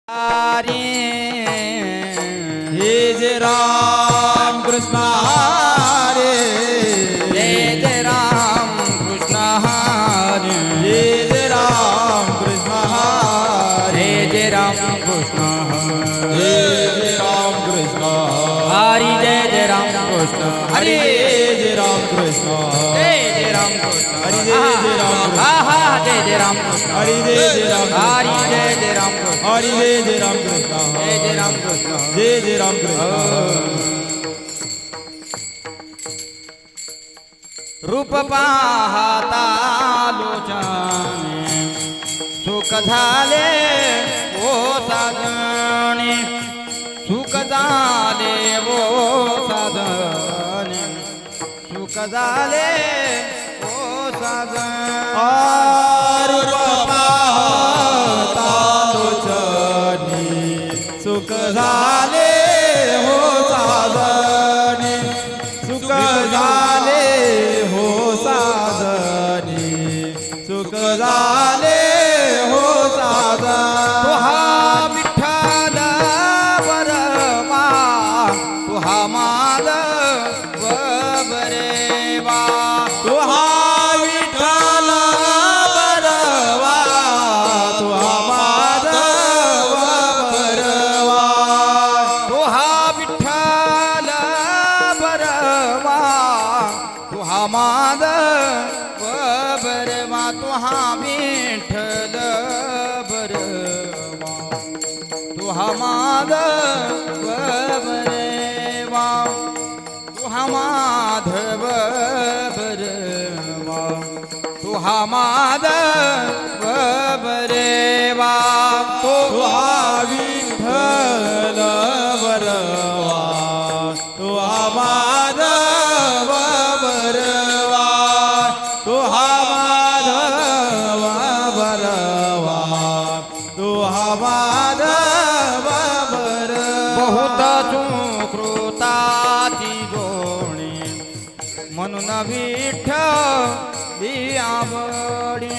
हरे जय जय राम कृष्ण हरे जय जय राम कृष्ण हरे जय जय राम कृष्ण हरे जय राम कृष्ण जय जय राम कृष्ण हरि जय जय राम कृष्ण हरे हरि जय राम कृष्ण जय जय राम कृष्ण हरि जय जय राम कृष्ण आहा जय जय राम कृष्ण हरि जय जय राम हरि जय जय राम कृष्ण हरि जय जय राम कृष्ण जय जय राम कृष्ण जय जय राम कृष्ण रूप पाहता लोचने सुख झाले ओ साजणे सुख झाले ओ साजणे सुख झाले ओ साजणे रूप पाहता लोचनी सुख झाले हो साधनी सुख झाले हो साधनी सुख झाले हो साधनी तो हा विठ्ठल बरवा तो हा माधव बरेवा तुहा विठ्ठल बरवा तुहा माधव बरवा तो हा विठ्ठल बरवा तो हा माधव बरवा तो हा विठ्ठल बरवा तो हा माधव बरवा तो हा माधव बरवा तो हा माधव बरेवा तुहा विठ्ठल बरवा तुहा माधव बरवा तुहा माधव बरवा तुहा माधव बरवा बहुत सुकृताची जोडी म्हणून विठ्ठली आवडी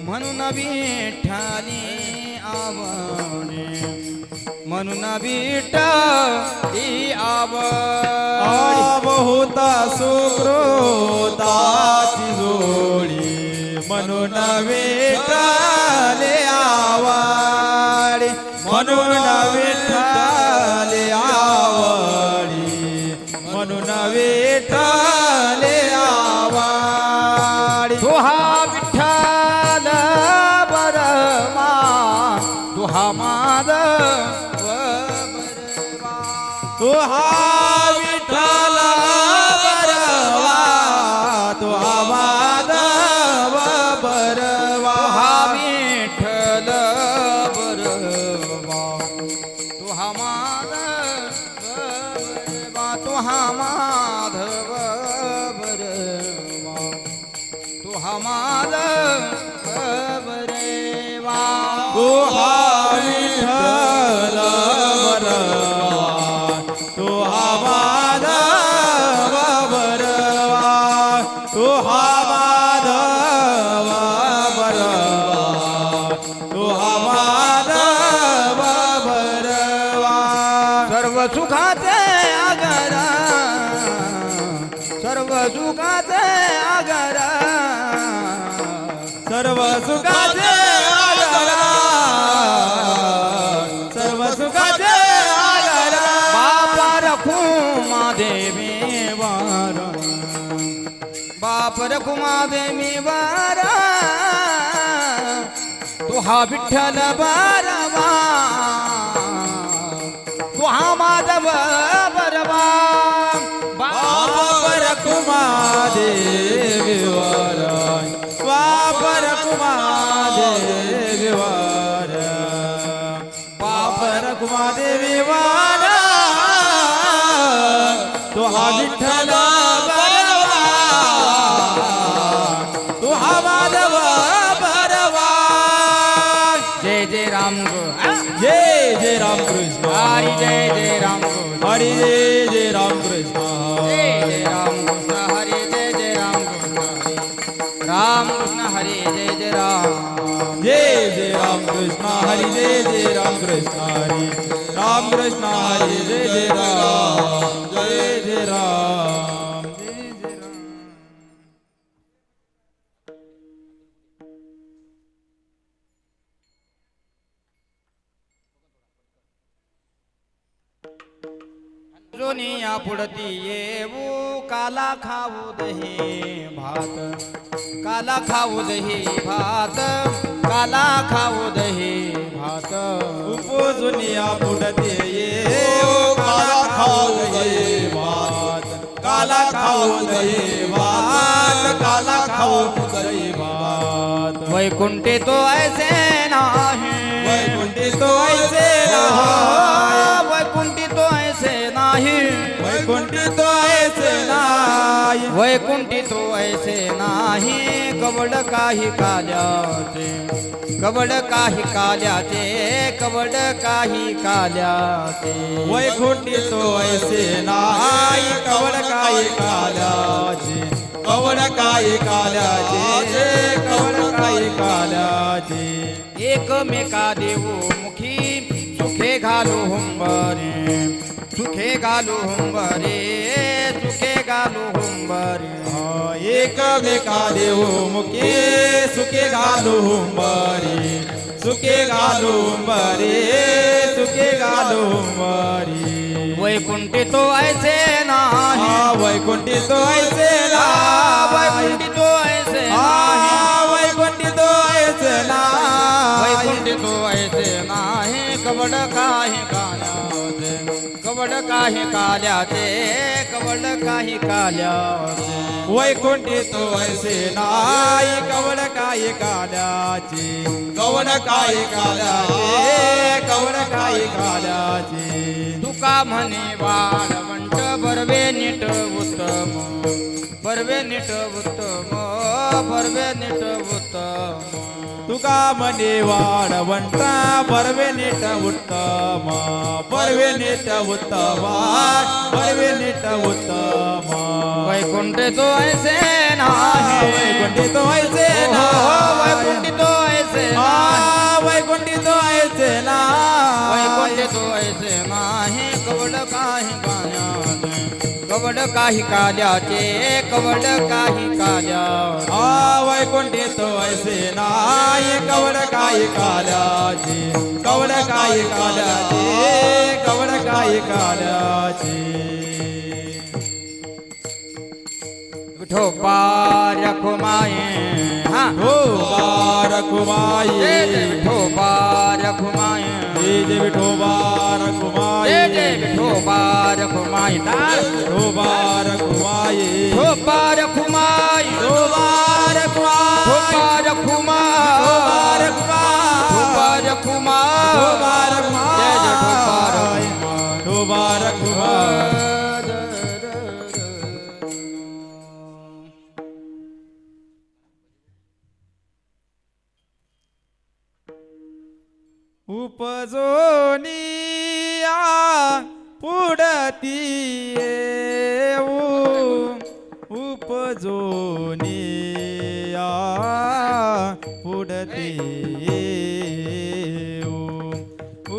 म्हणून विठ्ठली आवडी म्हणून विठ्ठली आवडी बहुत सुकृताची जोडी म्हणून विठ्ठले आवडी म्हणून विठ्ठले आवडी म्हणून विठ्ठले आवडी तो हा विठ्ठल बरवा तो हा माधव बरवा तुहा विठ्ठल बरवा तुहा माधव बरवा तो हा विठ्ठल बरवा तो हा माधव बरवा तो हा माधव बरवा तो हा माधव बरवा तुहा विठ्ठल बरवा तुहा माधव बरवा तुहा माधव बरवा तुहा माधव बरवा सर्व सुखाचे आगर सर्व सुखाचे आगर सर्व सुखाचे आगरा सर्व सुखाचे आगरा बाप रखुमा देवी वार बाप रखुमा देवी वार तो हा विठ्ठल बरवा तो हा माधव बरवा वापर कुमादेवीवर वापर कुमादेवीवर वापर कुमादेवीवर तो हा विठ्ठल बरवा तो हा माधव बरवा जय जय राम जय जय राम कृष्ण हरी जय जय राम हरि जय जय राम कृष्ण जय जय राम कृष्ण हरे जय जय राम कृष्ण हरे राम कृष्ण हरे जय जय राम जय जय राम कृष्ण कृष्ण हरी जय जय राम कृष्ण हरी राम कृष्ण हरी जय जय राम जय जय राम जय जय राम. जुनिया पुढती येऊ काला खाऊ दही भात काला खाऊ दही भात काला खाऊ दही भात उपजुनिया पुढते ये काला खाऊ दही भात काला खाऊ दही भात काला खाऊ दही भात. वैकुंठी तो ऐसे नाही वैकुंठी तो ऐसे नाही वैकुंठी तो ऐसे नाही वैकुंठी तो ऐसे नाही वैकुंठी तो ऐसे नाही कवड काही काल्याचे कवड काही काल्याचे कवड काही काल्याचे वैकुंठी तो ऐसे नाही कवड काही काल्याचे कवड काही काल्याचे कवड काही काल्याचे. एकमेका देऊ मुखी सुखे घालू हुंबरे सुखे घालू हुंबरे सुखे घालू हुंबरे एकमेका देऊ मुखे सुखे घालू हुंबरे सुखे घालू हुंबरे सुखे घालू हुंबरे. वैकुंठी तो ऐसे नाही वैकुंठी तो ऐसे वैकुंठी तो ऐसे वैकुंठी तो ऐसे वैकुंठी तो ऐसे नाही कवड काही काल्याचे कवड काही काल्याचे कवड काही काल्याचे वैकुंठी तो ऐसे नाही कवड काही काल्याचे कवड काही काल्याचे कवड काही काल्याचे. तुका म्हणे वाळवंट बरवे नीट उत्तम बरवे नीट उत्तम बरवे नीट उत्तम तुका म्हणे वाढवंता बरवे नीट उत्तम बरवे नीट उत्तम बरवे नीट उत्तम. वैकुंठ तो ऐसे नाही वैकुंठी तो ऐसे वैकुंठ तो ऐसे नाही वैकुंठी तो ऐसे वैकुंठ तो ऐसे नाही कवड काही काल्याचे कवड काही काल्याचे कवड काही काल्याचे वैकुंठी तो ऐसे नाही कवड काही काल्याचे कवड काही काल्याचे कवड काही काल्याचे. विठोबा रखुमाये हा विठोबा रखुमाये जय जय विठोबा रखुमाये जय जय विठोबा रखुमाये जय जय विठोबा रखुमाये विठोबा रखुमाये विठोबा रखुमाये विठोबा विठोबा रखुमाये रखुमाये विठोबा रखुमाये विठोबा रखुमाये जय जय विठोबा रखुमाये. उपजोनिया पुढती येऊ उपजोनिया पुढती येऊ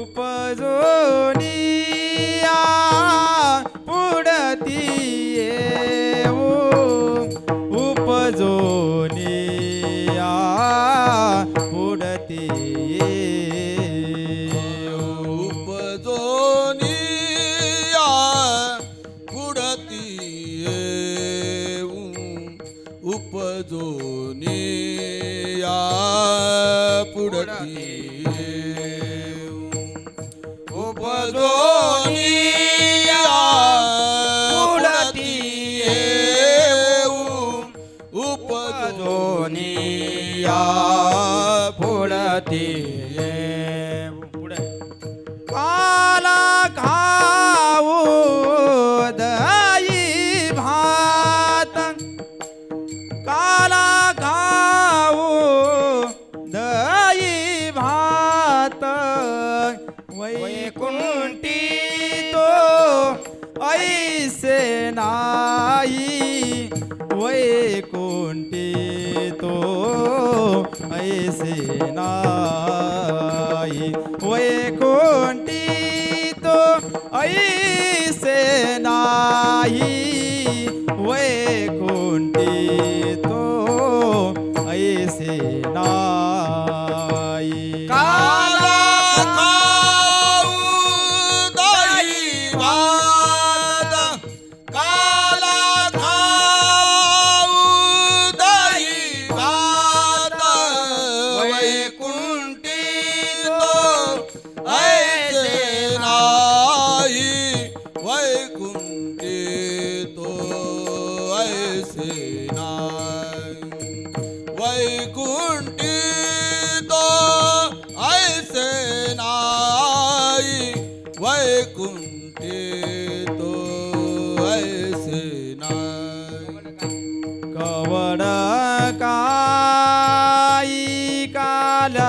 उपजोनिया पुढती येऊ उपजोनिया पुढती उपजोनिया पुढती उपजोनिया पुढती उपजोनिया पुढती काला खाऊ दही भात काला खाऊ दही भात वैकुंठी तो ऐसे नाही वैकुंठी तो ऐसे नाही. वैकुंठी तो ऐसे नाही वैकुंठी तो ऐसे नाही काला खाऊ दही भात काला खाऊ दही भात वैकुंठी तो ऐसे नाही वैकुंठी तो ऐसे नाही वैकुंठी तो ऐसे नाही वैकुंठी तो ऐसे नाही कवड काही कालाचे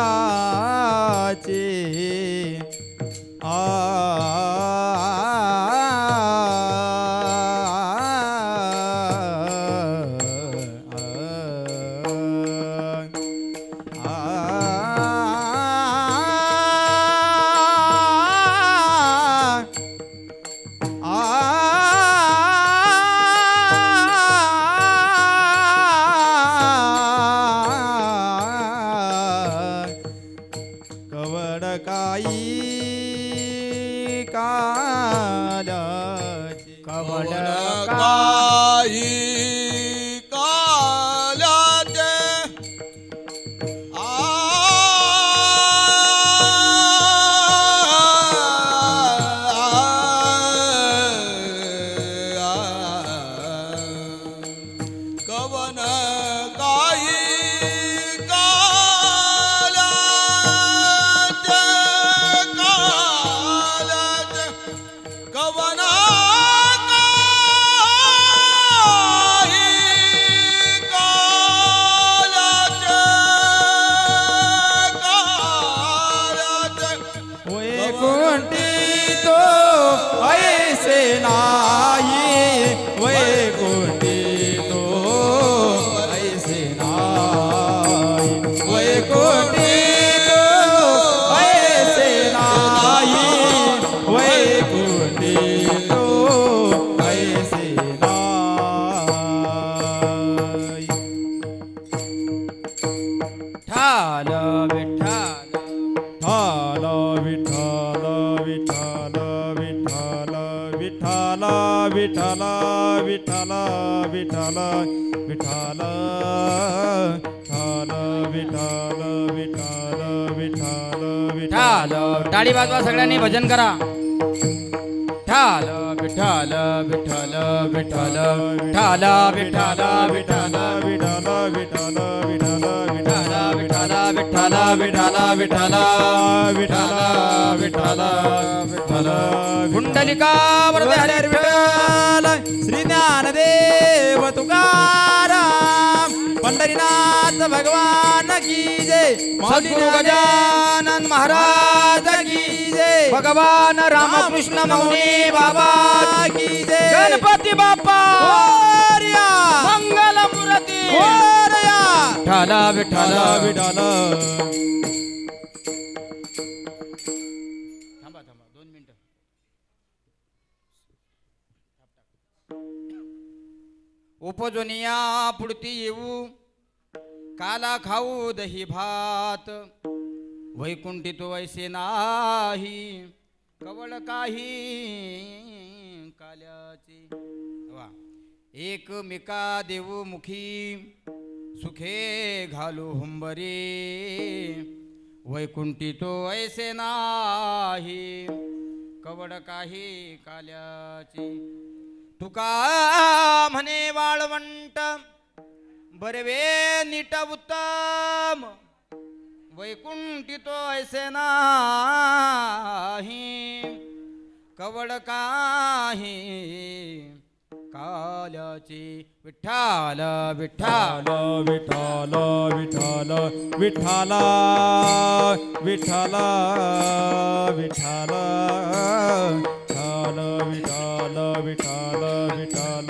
कवड काही कालाचे कवड काही कालाचे कवन काही कालाचे कवन वैकुंठी तो ऐसे नाही वैकुंठी तो ऐसे नाही वैकुंठी तो ऐसे नाही वैकुंठी तो ऐसे नाही ठाल विठ्ठल विठ्ठल विठ्ठल विठ्ठल विठ्ठल विठ्ठल विठ्ठल विठ्ठल विठ्ठल विठ्ठल विठ्ठल विठ्ठल टाळी वाजवा सगळ्यांनी भजन करा विठ्ठल विठ्ठल विठ्ठल विठ्ठल विठ्ठल विठ्ठल विठ्ठल विठ्ठल विठ्ठल विठ्ठल विठ्ठल विठ्ठल विठ्ठल विठ्ठल विठ्ठल विठ्ठल कुंडलिका वरदे हरे विठ्ठल श्री ज्ञानदेव तुकाराम पंढरीनाथ भगवान की जय सद्गुरु गजानन महाराज की जय भगवान रामकृष्ण मौनी बाबा की जय गणपती बाप्पा मोरया मंगल मूर्ती मोरया विठ्ठल विठ्ठल विठ्ठल थांबा 2 मिनिटं उपजोनिया पुढती येऊ काला खाऊ दही भात वैकुंठी तो ऐसे नाही कवळ काही काल्याचे वा एकमेका देऊ मुखी सुखे घालू हुंबरे वैकुंठी तो ऐसे नाही कवड काही काल्याचे तुका म्हणे वाळवंट बरवे नीट उत्तम वैकुंठी तो ऐसे नाही कवड काही काल्याची विठ्ठल विठ्ठल विठ्ठल विठ्ठल विठ्ठल विठ्ठल विठ्ठल विठ्ठल विठ्ठल विठ्ठल विठ्ठल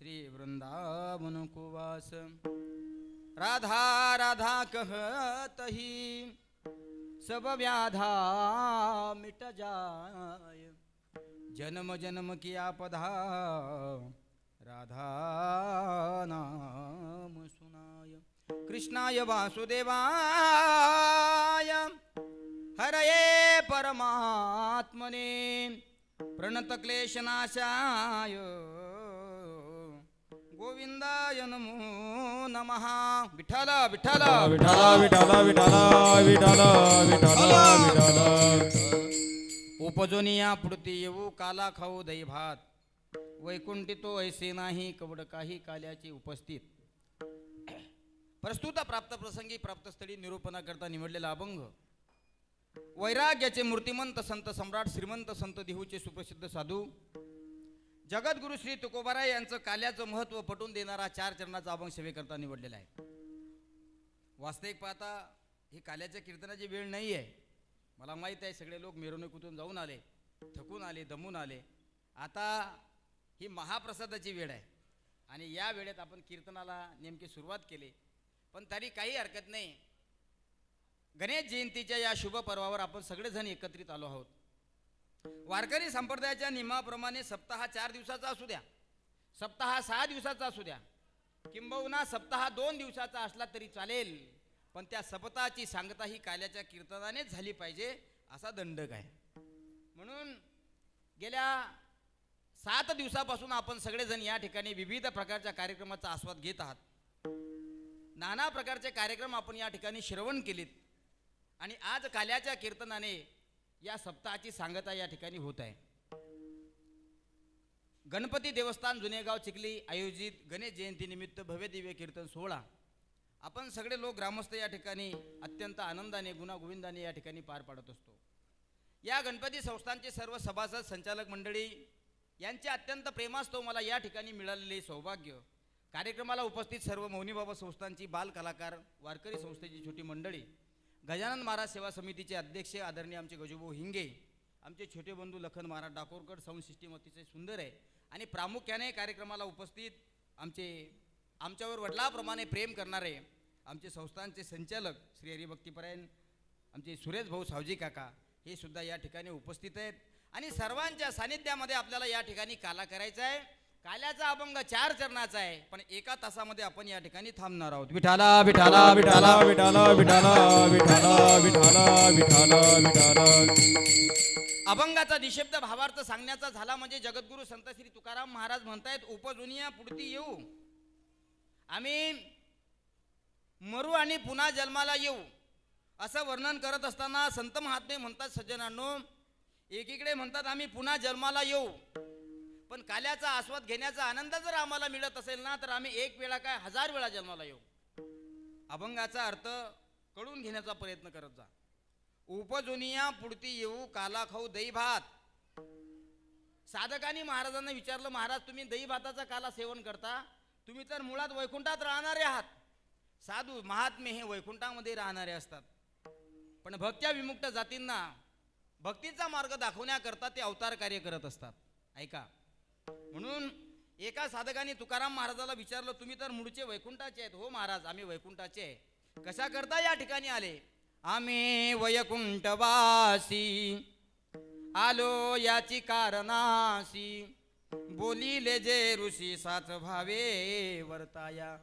श्री वृंदावन को वास। राधा राधा कहत ही सब व्याधा मिट जाय। जन्म जन्म की आपदा राधा नाम सुनाय। कृष्णाय वासुदेवाय हरये परमात्मने प्रणत क्लेशनाशाय गोविंदाय नमो नमः। विठ्ठल विठ्ठल विठ्ठला विठ्ठला विठ्ठला विठ्ठला विठ्ठला विठ्ठला उपजोनिया पुढती येऊ काला खाऊ दही भात। वैकुंठी तो ऐसे नाही कवड काही काल्याची उपस्थित। प्रस्तुत प्राप्त प्रसंगी प्राप्तस्थळी निरूपणा करता निवडलेला अभंग वैराग्याचे मूर्तिमंत संत सम्राट श्रीमंत संत देहूचे सुप्रसिद्ध साधू जगद्गुरु श्री तुकोबाराय यांचं काल्याचं महत्त्व पटवून देणारा 4 चरणाचा अभंग सेवेकरता निवडलेला आहे। वास्तविक पाहता ही काल्याच्या कीर्तनाची वेळ नाही आहे। मला माहीत आहे सगळे लोक मिरवणुकीतून जाऊन आले, थकून आले, दमून आले। आता ही महाप्रसादाची वेळ आहे आणि या वेळेत आपण कीर्तनाला नेमकी सुरुवात केली, पण तरी काही हरकत नाही। गणेश जयंतीच्या या शुभ पर्वावर आपण सगळेजण एकत्रित आलो आहोत। वारकरी संप्रदायाच्या नियमाप्रमाणे सप्ताह 4 दिवसाचा असू द्या, सप्ताह 6 दिवसाचा असू द्या, किंबहुना सप्ताह 2 दिवसाचा असला तरी चालेल, पण त्या सप्ताहाची सांगता ही काल्याच्या कीर्तनानेच झाली पाहिजे असा दंडक आहे। म्हणून गेल्या 7 दिवसापासून आपण सगळेजण या ठिकाणी विविध प्रकारच्या कार्यक्रमाचा आस्वाद घेत आहात। नाना प्रकारचे कार्यक्रम आपण या ठिकाणी श्रवण केलेत आणि आज काल्याच्या कीर्तनाने या सप्ताहाची सांगता या ठिकाणी होत आहे। गणपती देवस्थान जुनेगाव चिखली आयोजित गणेश जयंती निमित्त भव्य दिव्य कीर्तन सोहळा आपण सगळे लोक ग्रामस्थ या ठिकाणी अत्यंत आनंदाने गुणागोविंदाने या ठिकाणी पार पाडत असतो। या गणपती संस्थानचे सर्व सभासद संचालक मंडळी यांचे अत्यंत प्रेमास्तव मला या ठिकाणी मिळालेले सौभाग्य, कार्यक्रमाला उपस्थित सर्व मौनी बाबा संस्थानची बाल कलाकार, वारकरी संस्थेची छोटी मंडळी, गजानन महाराज सेवा समितीचे अध्यक्ष आदरणीय आमचे गजूभाऊ हिंगे, आमचे छोटे बंधू लखन महाराज डाकोरकर, साऊंड सिस्टीम अतिशय सुंदर आहे आणि प्रामुख्याने कार्यक्रमाला उपस्थित आमच्यावर वडिलाप्रमाणे प्रेम करणारे आमचे संस्थानचे संचालक श्री हरिभक्तीपरायण आमचे सुरेश भाऊ सावजी काका हे सुद्धा या ठिकाणी उपस्थित आहेत आणि सर्वांच्या सानिध्यामध्ये आपल्याला या ठिकाणी काला करायचा आहे। काल्याचा अभंग 4 चरणाचा आहे, पण 1 तासामध्ये आपण या ठिकाणी थांबणार आहोत। विठाला विठाला विठाला विठ्ठला विठ्ठला विठ्ठला विठ्ठला विठ्ठला विठ्ठला अभंगाचा निशब्द भावार्थ सांगण्याचा झाला म्हणजे जगद्गुरु संत श्री तुकाराम महाराज म्हणतायत, उपजुनिया पुढती येऊ, आम्ही मरू आणि पुन्हा जन्माला येऊ असं वर्णन करत असताना संत महात्मे म्हणतात, सज्जनांनो, एकीकडे म्हणतात आम्ही पुन्हा जन्माला येऊ, पण काल्याचा आस्वाद घेण्याचा आनंद जर आम्हाला मिळत असेल ना तर आम्ही 1 वेळा काय 1000 वेळा जन्माला येऊ। अभंगाचा अर्थ कळून घेण्याचा प्रयत्न करत जा। उपजुनिया पुढती येऊ काला खाऊ दही भात। साधकांनी महाराजांना विचारलं, महाराज तुम्ही दही भाताचा काला सेवन करता, तुम्ही तर मुळात वैकुंठात राहणारे आहात। साधू महात्मे हे वैकुंठामध्ये राहणारे असतात, पण भक्त्या विमुक्त जातींना भक्तीचा मार्ग दाखवण्याकरता ते अवतार कार्य करत असतात। ऐका, म्हणून एका साधकाने तुकाराम महाराजाला विचारलं, तुम्ही तर मूळचे वैकुंठाचे आहेत। हो महाराज, आम्ही वैकुंठाचे आहे। कशा करता या ठिकाणी आले? आम्ही वैकुंठवासी आलो याची कारणासी, बोलिले जे ऋषी साच भावे वर्ताया।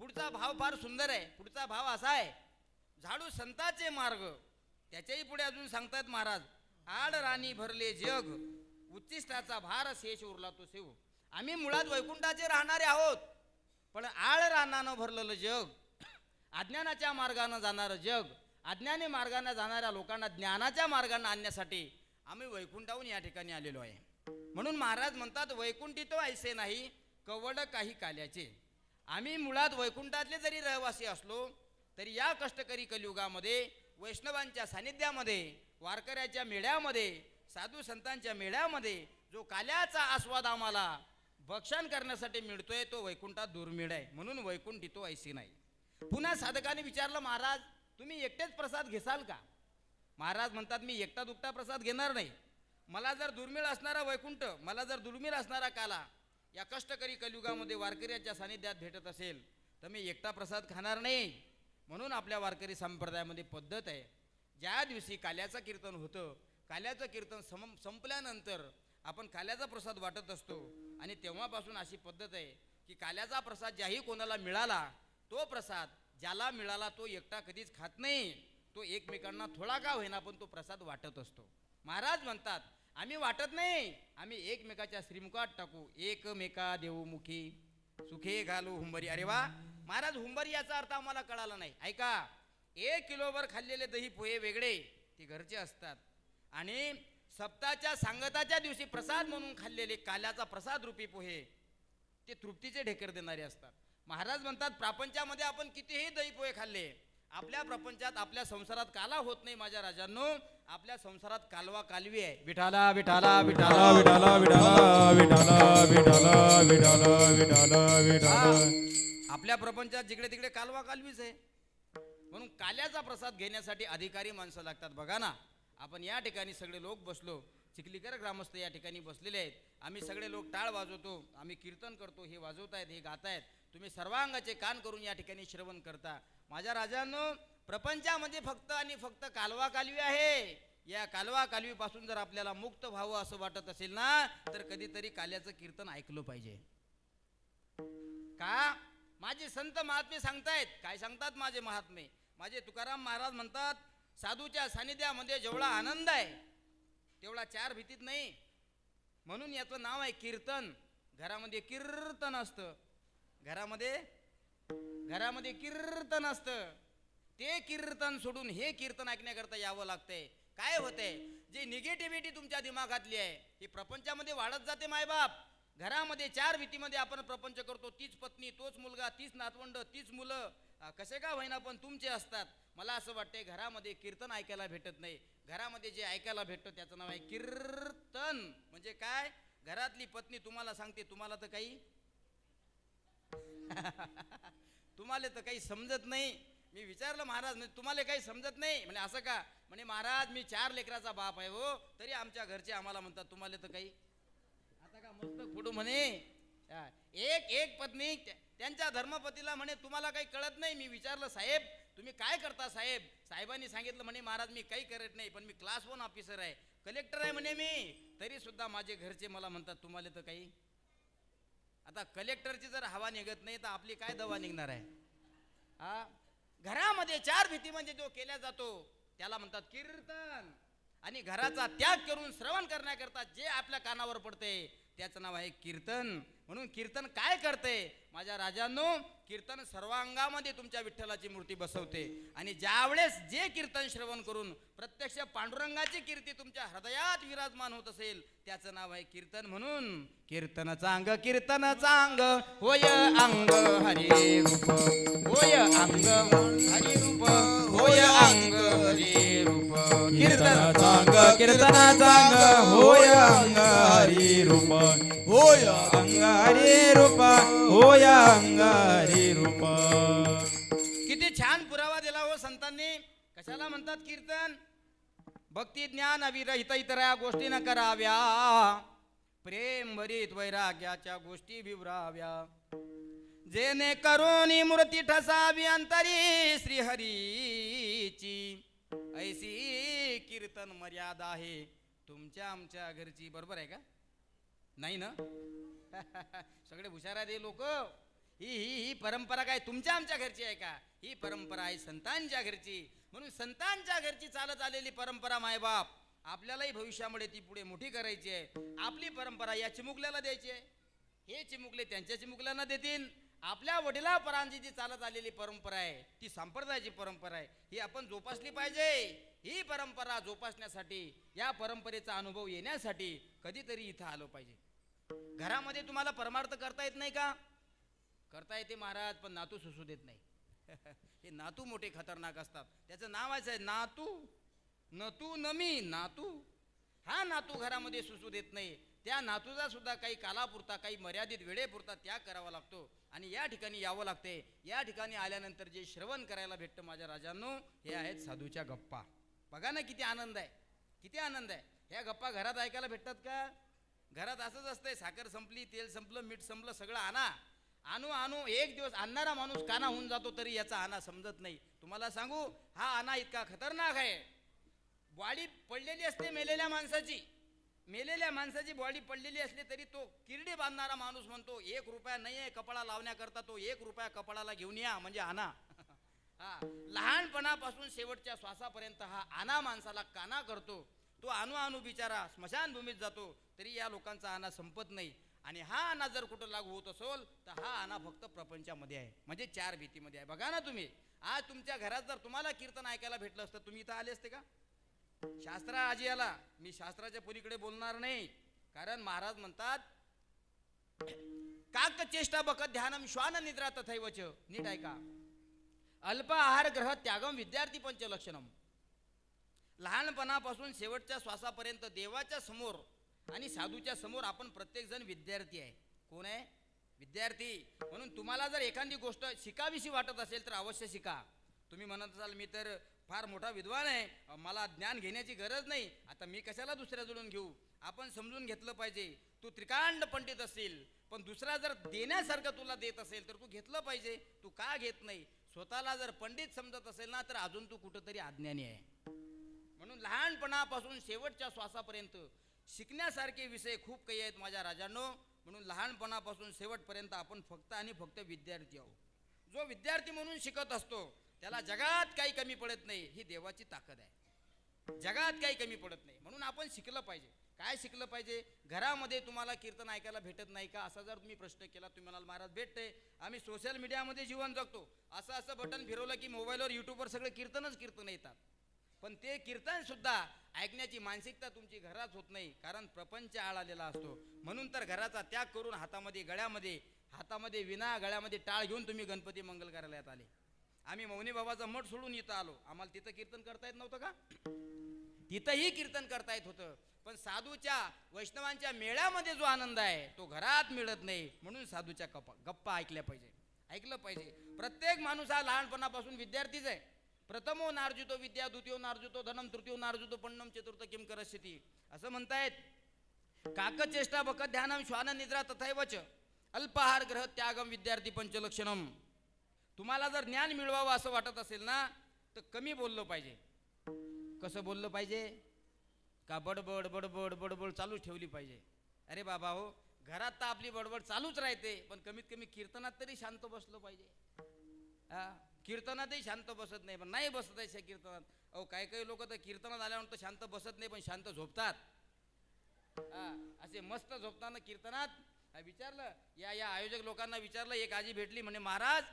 पुढचा भाव फार सुंदर आहे। पुढचा भाव असा आहे, झाडू संताचे मार्ग, त्याच्याही पुढे अजून सांगतायत महाराज, आड राणी भरले जग, उच्चिष्टाचा भार शेष उरला तो सेव। आम्ही मुळात वैकुंठाचे राहणारे आहोत, पण आळ रानानं भरलेलं जग, अज्ञानाच्या मार्गाने जाणारं जग, अज्ञानी मार्गाने जाणाऱ्या लोकांना ज्ञानाच्या मार्गाने आणण्यासाठी आम्ही वैकुंठाहून या ठिकाणी आलेलो आहे। म्हणून महाराज म्हणतात, वैकुंठी तो ऐसे नाही कवड काही काल्याचे। आम्ही मुळात वैकुंठातले जरी रहिवासी असलो तरी या कष्टकरी कलियुगामध्ये वैष्णवांच्या सानिध्यामध्ये, वारकऱ्याच्या मेळ्यामध्ये, साधू संतांच्या मेळ्यामध्ये जो काल्याचा आस्वाद आम्हाला भक्षण करण्यासाठी मिळतोय तो वैकुंठात दुर्मिळ आहे। म्हणून वैकुंठी तो ऐसी नाही। पुन्हा साधकाने विचारलं, महाराज तुम्ही एकटेच प्रसाद घेसाल का? महाराज म्हणतात, मी एकटा दुकटा प्रसाद घेणार नाही। मला जर दुर्मिळ असणारा वैकुंठ, मला जर दुर्मिळ असणारा काला या कष्टकरी कलियुगामध्ये वारकऱ्याच्या सानिध्यात भेटत असेल तर मी एकटा प्रसाद खाणार नाही. म्हणून आपल्या वारकरी संप्रदायामध्ये पद्धत आहे, ज्या दिवशी काल्याचं कीर्तन होतं, काल्याचं कीर्तन संपल्यानंतर आपण काल्याचा प्रसाद वाटत असतो. आणि तेव्हापासून अशी पद्धत आहे की काल्याचा प्रसाद ज्याही कोणाला मिळाला तो प्रसाद ज्याला मिळाला तो एकटा कधीच खात नाही, तो एकमेकांना थोडा का होईना पण तो प्रसाद वाटत असतो. महाराज म्हणतात आम्ही वाटत नाही, आम्ही एकमेकाच्या श्रीमुखात टाकू, एकमेका देऊ मुखी सुखे घालू हुंबरी. अरे वा महाराज, हुंबरी याचा अर्थ आम्हाला कळाला नाही. ऐका, 1 किलोवर खाल्लेले दही पोहे वेगळे, ते घरचे असतात, आणि सप्ताच्या सांगताच्या दिवशी प्रसाद म्हणून खाल्लेले काल्याचा प्रसाद रूपी पोहे ते तृप्तीचे ढेकर देणारे असतात. महाराज म्हणतात प्रापंचामध्ये आपण कितीही दही पोहे खाल्ले, आपल्या प्रपंचात आपल्या संसारात काला होत नाही. माझ्या राजांनो, आपल्या संसारात कालवा कालवी आहे. विठाला विठाला विठाला विठाला विठाला विठाला विठाला विठाला विठाला विठाला. आपल्या प्रपंचात जिकडे तिकडे कालवा कालवीच आहे. म्हणून काल्याचा प्रसाद घेण्यासाठी अधिकारी माणसं लागतात. बघा ना, आपण या ठिकाणी सगळे लोक बसलो, चिखलीकर ग्रामस्थ या ठिकाणी बसलेले आहेत. आम्ही सगळे लोक टाळ वाजवतो, आम्ही कीर्तन करतो, हे वाजवतायत, हे गातायत. तुम्ही सर्वांगाचे कान करून या ठिकाणी श्रवण करता. माझ्या राजांनो, प्रपंचामध्ये फक्त आणि फक्त कालवा कालवी आहे. या कालवा कालवीपासून जर आपल्याला मुक्त व्हावं असं वाटत असेल ना, तर कधीतरी काल्याचं कीर्तन ऐकलं पाहिजे. का? माझे संत महात्मे सांगतायत. काय सांगतात माझे महात्मे? माझे तुकाराम महाराज म्हणतात, साधूच्या सानिध्यामध्ये जेवढा आनंद आहे तेवढा 4 भीतीत नाही. म्हणून याचं नाव आहे कीर्तन. घरामध्ये कीर्तन असतं, घरामध्ये कीर्तन असतं. ते कीर्तन सोडून हे कीर्तन ऐकण्याकरता यावं लागतंय. काय होतंय, जे निगेटिव्हिटी तुमच्या दिमागातली आहे ही प्रपंचामध्ये वाढत जाते. मायबाप घरामध्ये 4 भीतीमध्ये आपण प्रपंच करतो. तीच पत्नी, तोच मुलगा, तीच नातवंड, तीच मुलं, कसे का होईना पण तुमचे असतात. मला असं वाटतंय घरामध्ये कीर्तन ऐकायला भेटत नाही. घरामध्ये जे ऐकायला भेटतं त्याचं नाव आहे कीर्तन. म्हणजे काय, घरातली पत्नी तुम्हाला सांगते, तुम्हाला तर काही तुम्हाला तर काही समजत नाही. मी विचारलं महाराज, म्हणजे तुम्हाला काही समजत नाही? म्हणजे असं का? म्हणे महाराज मी 4 लेकराचा बाप आहे हो, तरी आमच्या घरचे आम्हाला म्हणतात तुम्हाला तर काही. आता का मस्त फोडू म्हणे. एक पत्नी त्यांच्या धर्मपतीला म्हणे तुम्हाला काही कळत नाही. मी विचारलं साहेब तुम्ही काय करता साहेब? साहेबांनी सांगितलं म्हणे महाराज मी काही करत नाही, पण मी क्लास 1 ऑफिसर आहे, कलेक्टर आहे म्हणे मी, तरी सुद्धा माझे घरचे मला म्हणतात तुम्हाला तर काही. आता कलेक्टरची जर हवा निघत नाही तर आपली काय दवा निघणार आहे? घरामध्ये 4 भीती म्हणजे जो केला जातो त्याला म्हणतात कीर्तन. आणि घराचा त्याग करून श्रवण करण्याकरता जे आपल्या कानावर पडते त्याचं नाव आहे कीर्तन. म्हणून कीर्तन काय करते माझ्या राजांनो? कीर्तन सर्वांगामध्ये तुमच्या विठ्ठलाची मूर्ती बसवते. आणि ज्यावेळेस जे कीर्तन श्रवण करून प्रत्यक्ष पांडुरंगाची कीर्ती तुमच्या हृदयात विराजमान होत असेल त्याचं नाव आहे कीर्तन. म्हणून कीर्तन चांग होय अंग हरी रूप, होय अंग हरी रूप, होय अंग हरी रूप. कीर्तन चांग होय अंग हरी रूप, होय अंग हरी रूप, होय अंग हरी रूप. किती छान पुरावा दिला हो संतांनी. कशाला म्हणतात कीर्तन? भक्ती ज्ञान अविरहित इतरा गोष्टी न कराव्या, प्रेम भरीत वैराग्याच्या गोष्टी विवराव्या, जेणे करून मूर्ती ठसावी अंतरी श्रीहरीची, ऐसी कीर्तन मर्यादा आहे तुमच्या आमच्या घरची. बरोबर आहे का? नाही ना? सगळे हुशार आहेत हे लोक. ही परंपरा काय तुमच्या आमच्या घरची आहे का? ही परंपरा आहे संतांच्या घरची. म्हणून संतांच्या घरची चालत आलेली परंपरा मायबाप आपल्यालाही भविष्यामध्ये ती पुढे मोठी करायची आहे. आपली परंपरा या चिमुकल्याला द्यायची आहे, हे चिमुकले त्यांच्या चिमुकल्यांना देतील. आपल्या वडिलांपरांची जी चालत आलेली परंपरा आहे ती संप्रदायाची परंपरा आहे, ही आपण जोपासली पाहिजे. ही परंपरा जोपासण्यासाठी, या परंपरेचा अनुभव येण्यासाठी कधीतरी इथं आलो पाहिजे. घरामध्ये तुम्हाला परमार्थ करता येत नाही का? करता येते महाराज, पण नातू सुसू देत नाही. हे नातू मोठे खतरनाक असतात. त्याचं नावच आहे नातू. नतू नमी नातू. हा नातू घरामध्ये सुसू देत नाही. त्या नातूचा सुद्धा काही कालापुरता, काही मर्यादित वेळेपुरता त्याग करावा लागतो आणि या ठिकाणी यावं लागते. या ठिकाणी आल्यानंतर जे श्रवण करायला भेटतं माझ्या राजांनो, हे आहेत साधूच्या गप्पा. बघा ना किती आनंद आहे, किती आनंद आहे. ह्या गप्पा घरात ऐकायला भेटतात का? घरात असंच असतंय, साखर संपली, तेल संपलं, मीठ संपलं, सगळं आणा. आणू आणू एक दिवस आणणारा माणूस काना होऊन जातो, तरी याचा आणा समजत नाही. तुम्हाला सांगू, हा आणा इतका खतरनाक आहे. बॉडी पडलेली असते मेलेल्या माणसाची बॉडी पडलेली असली तरी तो किरडी बांधणारा माणूस म्हणतो 1 रुपया नाही आहे कपाळा लावण्याकरता, तो 1 रुपया कपाळाला घेऊन या म्हणजे आणा. हा, लहानपणापासून शेवटच्या श्वासापर्यंत हा आणा माणसाला काना करतो. तो आणू आणू बिचारा स्मशानभूमीत जातो, तरी या लोकांचा आणा संपत नाही. आणि हा आणा जर कुठं लागू होत असेल तर हा आणा फक्त प्रपंचामध्ये आहे, म्हणजे 4 भीतीमध्ये आहे. बघा ना तुम्ही, आज तुमच्या घरात जर तुम्हाला कीर्तन ऐकायला भेटलं असतं, तुम्ही इथं आले असते का? शास्त्रा आजी आला, मी शास्त्राच्या पलीकडे बोलणार नाही, कारण महाराज म्हणतात काक चेष्टा बकत ध्यानम श्वान निद्रा तथैवच. नीट ऐका, अल्प आहार ग्रह त्यागम विद्यार्थी पंचलक्षणम. लहानपणापासून शेवटच्या श्वासापर्यंत देवाच्या समोर आणि साधूच्या समोर आपण प्रत्येक जण विद्यार्थी आहे. कोण आहे? विद्यार्थी. म्हणून तुम्हाला जर एखादी गोष्ट शिकावीशी वाटत असेल तर अवश्य शिका. तुम्ही म्हणत असाल मी तर फार मोठा विद्वान आहे, मला ज्ञान घेण्याची गरज नाही, आता मी कशाला दुसऱ्याजवळून घेऊ. आपण समजून घेतलं पाहिजे. तू त्रिकांड पंडित असेल, पण दुसरा जर देण्यासारखं तुला देत असेल तर तू घेतलं पाहिजे. तू का घेत नाही? स्वतःला जर पंडित समजत असेल ना तर अजून तू कुठंतरी अज्ञानी आहे. म्हणून लहानपणापासून शेवटच्या श्वासापर्यंत शिकण्यासारखे विषय खूप काही आहेत माझ्या राजांनो. म्हणून लहानपणापासून शेवटपर्यंत आपण फक्त आणि फक्त विद्यार्थी आहोत. जो विद्यार्थी म्हणून शिकत असतो त्याला जगात काही कमी पडत नाही, ही देवाची ताकद आहे. जगात काही कमी पडत नाही. म्हणून आपण शिकलं पाहिजे. काय शिकलं पाहिजे? घरामध्ये तुम्हाला कीर्तन ऐकायला भेटत नाही का असा जर तुम्ही प्रश्न केला, तुम्ही म्हणाल महाराज भेटते, आम्ही सोशल मीडियामध्ये जीवन जगतो, असं बटन फिरवलं की मोबाईलवर यूट्यूबवर सगळे कीर्तन येतात. पण ते कीर्तन सुद्धा ऐकण्याची मानसिकता तुमची घरात होत नाही, कारण प्रपंच आळालेला असतो. म्हणून तर घराचा त्याग करून हातामध्ये विना, गळ्यामध्ये टाळ घेऊन तुम्ही गणपती मंगल कार्यालयात आले. आम्ही मौनी बाबाचा मठ सोडून इथं आलो. आम्हाला तिथं कीर्तन करता येत नव्हतं का? तिथंही कीर्तन करता येत होतं. पण साधूच्या वैष्णवांच्या मेळ्यामध्ये जो आनंद आहे तो घरात मिळत नाही. म्हणून साधूच्या गप्पा ऐकल्या पाहिजे, ऐकलं पाहिजे. प्रत्येक माणूस हा लहानपणापासून विद्यार्थीच आहे. प्रथमो नार्जुतो विद्या, द्वितीयो नार्जुतो धनम, तृतीयो नार्जुतो पण्णम, चतुर्थ किम करस्यति. असं म्हणतायत. काक चेष्टा बकत ध्यानम श्वान निद्रा तथैवच अल्पाहार ग्रह त्यागम विद्यार्थी पंचलक्षणम. तुम्हाला जर ज्ञान मिळवावं असं वाटत असेल ना तर कमी बोललं पाहिजे. कसं बोललं पाहिजे? का बडबड बडबड बडबड चालू ठेवली पाहिजे. अरे बाबा हो, घरात तर आपली बडबड चालूच राहते, पण कमीत कमी कीर्तनात तरी शांत बसलं पाहिजे. कीर्तनातही शांत बसत नाही, पण नाही बसत आहे कीर्तनात. अहो काही लोक तर कीर्तनात आल्यानंतर शांत बसत नाही, पण शांत झोपतात. असे मस्त झोपताना कीर्तनात विचारलं, या आयोजक लोकांना विचारलं, एक आजी भेटली, म्हणे महाराज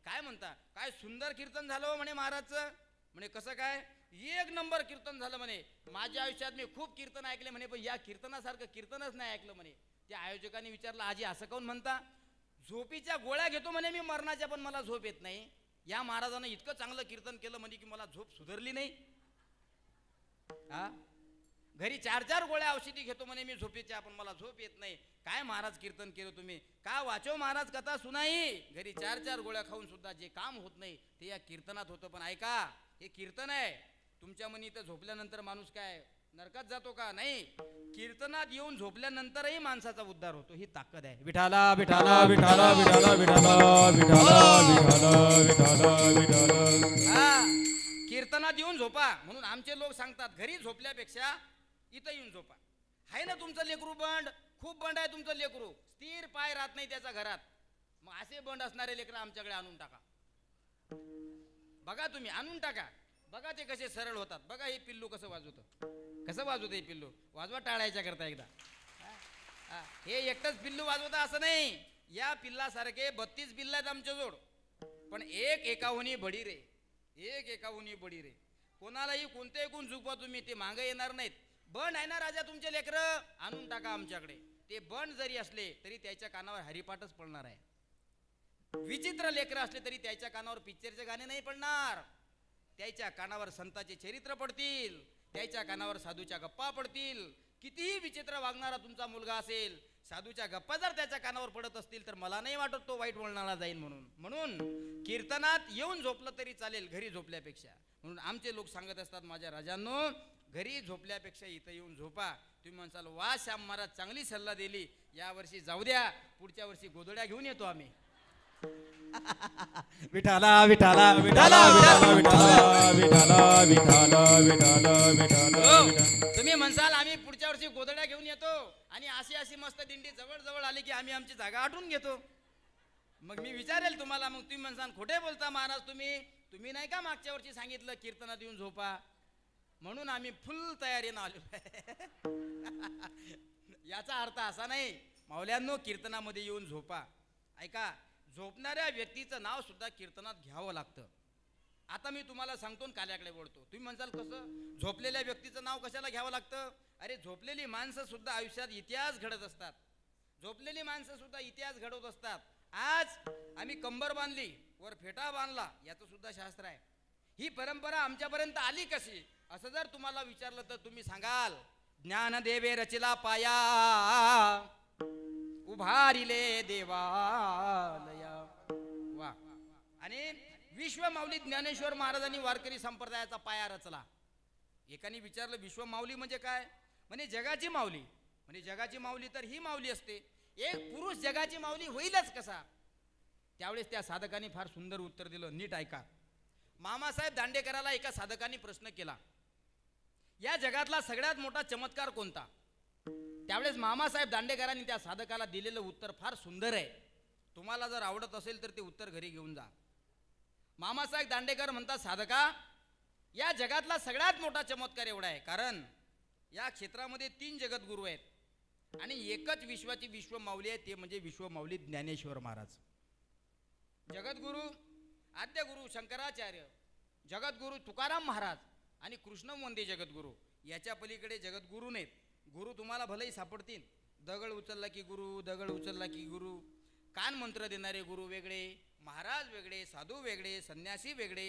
काय म्हणता, काय सुंदर कीर्तन झालं म्हणे महाराजचं. म्हणे कसं काय? 1 नंबर कीर्तन झालं म्हणे. माझ्या आयुष्यात मी खूप कीर्तन ऐकले म्हणे, पण या कीर्तनासारखं कीर्तनच नाही ऐकलं म्हणे. त्या आयोजकांनी विचारलं, आजी असं काऊन म्हणता? झोपीच्या गोळ्या घेतो म्हणे मी मरणाच्या, पण मला झोप येत नाही. या महाराजानं इतकं चांगलं कीर्तन केलं म्हणजे की मला झोप सुधारली नाही. घरी 4 गोळ्या औषधी घेतो म्हणे मी झोपेच्या, पण मला झोप येत नाही. काय महाराज कीर्तन केलं तुम्ही? का वाचो महाराज कथा सुनाई. घरी 4 गोळ्या खाऊन सुद्धा जे काम होत नाही ते या कीर्तनात होतं. पण ऐका, हे कीर्तन आहे. तुमच्या मनी इथं झोपल्यानंतर माणूस काय नरकात जातो का? नाही. कीर्तनात येऊन झोपल्यानंतरही माणसाचा उद्धार होतो. ही ताकद आहे. विठाला विठाला विठाला विठाला विठाला विठाला विठाला विठाला. कीर्तनात येऊन झोपा. म्हणून आमचे लोक सांगतात घरी झोपल्यापेक्षा इथं येऊन झोपा. आहे ना तुमचं लेकरू बंड? खूप बंड आहे तुमचं लेकरू, स्थिर पाय राहत नाही त्याच्या घरात. मग असे बंड असणारे लेकरं आमच्याकडे आणून टाका. बघा तुम्ही, आणून टाका. बघा ते कसे सरळ होतात. बघा हे पिल्लू कसं वाजवतं हे पिल्लू. वाजवा टाळायच्या करता एकदा. हे एकटंच पिल्लू वाजवता असं नाही. या पिल्लासारखे 32 पिल्ला आहेत आमच्याजवळ, पण एक एकाहुनी बडी रे. कोणालाही कोणते ऐकून झुकवा तुम्ही, ते मागं येणार नाहीत. बंड आहे ना राजा तुमचे लेकरं, आणून टाका आमच्याकडे. ते बंड जरी असले तरी त्याच्या कानावर हरिपाठच पडणार आहे. विचित्र लेकरं असले तरी त्याच्या कानावर पिक्चरचे गाणे नाही पडणार. त्याच्या कानावर संतांचे चरित्र पडतील, त्याच्या कानावर साधूच्या गप्पा पडतील. कितीही विचित्र वागणारा तुमचा मुलगा असेल, साधूच्या गप्पा जर त्याच्या कानावर पडत असतील तर मला नाही वाटत तो वाईट वळणाला जाईल. म्हणून कीर्तनात येऊन झोपलं तरी चालेल घरी झोपल्यापेक्षा. म्हणून आमचे लोक सांगत असतात, माझ्या राजांनो घरी झोपल्यापेक्षा इथं येऊन झोपा. तुम्ही म्हणसाल वा श्याम महाराज चांगली सल्ला दिली, या वर्षी जाऊ द्या, पुढच्या वर्षी गोदड्या घेऊन येतो आम्ही. विठाला विठाला विठाला विठाला विठाला विठाला विठाला विठाला विठाला हो, तुम्ही म्हणसाल आम्ही पुढच्या वर्षी गोदड्या घेऊन येतो आणि अशी अशी मस्त दिंडी जवळ जवळ आली की आम्ही आमची जागा आठवून घेतो. मग मी विचारेल तुम्हाला, मग तुम्ही म्हणसाल खोटे बोलता महाराज, तुम्ही नाही का मागच्या वर्षी सांगितलं कीर्तनात येऊन झोपा, म्हणून आम्ही फुल तयारीनं आलो. याचा अर्थ असा नाही माऊल्यांनो कीर्तनामध्ये येऊन झोपा. ऐका, झोपणाऱ्या व्यक्तीचं नाव सुद्धा कीर्तनात घ्यावं लागतं. आता मी तुम्हाला सांगतो काल्याकडे वळतो. तुम्ही म्हणसाल कसं, झोपलेल्या व्यक्तीचं नाव कशाला घ्यावं लागतं? अरे झोपलेली माणसं सुद्धा आयुष्यात इतिहास घडत असतात. झोपलेली माणसं सुद्धा इतिहास घडवत असतात. आज आम्ही कंबर बांधली, वर फेटा बांधला, याचं सुद्धा शास्त्र आहे. ही परंपरा आमच्यापर्यंत आली कशी असं जर तुम्हाला विचारलं तर तुम्ही सांगाल ज्ञानदेवे रचिला पाया, उभारिले देवालया. वा. आणि विश्वमाऊली ज्ञानेश्वर महाराजांनी वारकरी संप्रदायाचा पाया रचला. एकाने विचारलं विश्वमाऊली म्हणजे काय? म्हणजे जगाची माऊली. म्हणजे जगाची माऊली तर ही माऊली असते, एक पुरुष जगाची माऊली होईलच कसा? त्यावेळेस त्या साधकाने फार सुंदर उत्तर दिलं. नीट ऐका. मामासाहेब दांडेकराला एका साधकाने प्रश्न केला, या जगातला सगळ्यात मोठा चमत्कार कोणता? त्यावेळेस मामासाहेब दांडेकरांनी त्या साधकाला दिलेलं उत्तर फार सुंदर आहे. तुम्हाला जर आवडत असेल तर ते उत्तर घरी घेऊन जा. मामासाहेब दांडेकर म्हणतात, साधका, या जगातला सगळ्यात मोठा चमत्कार एवढा आहे, कारण या क्षेत्रामध्ये 3 जगद्गुरू आहेत आणि एकच विश्वाची विश्वमाऊली आहे, ते म्हणजे विश्वमाऊली ज्ञानेश्वर महाराज. जगद्गुरू आद्यगुरू शंकराचार्य, जगद्गुरू तुकाराम महाराज आणि कृष्णवंदी जगद्गुरू. याच्या पलीकडे जगद्गुरू नाहीत. गुरु तुम्हाला भलेही सापडतील, दगड उचलला की गुरु, दगड उचलला की गुरु. कान मंत्र देणारे गुरु वेगळे, महाराज वेगळे, साधू वेगळे, संन्यासी वेगळे,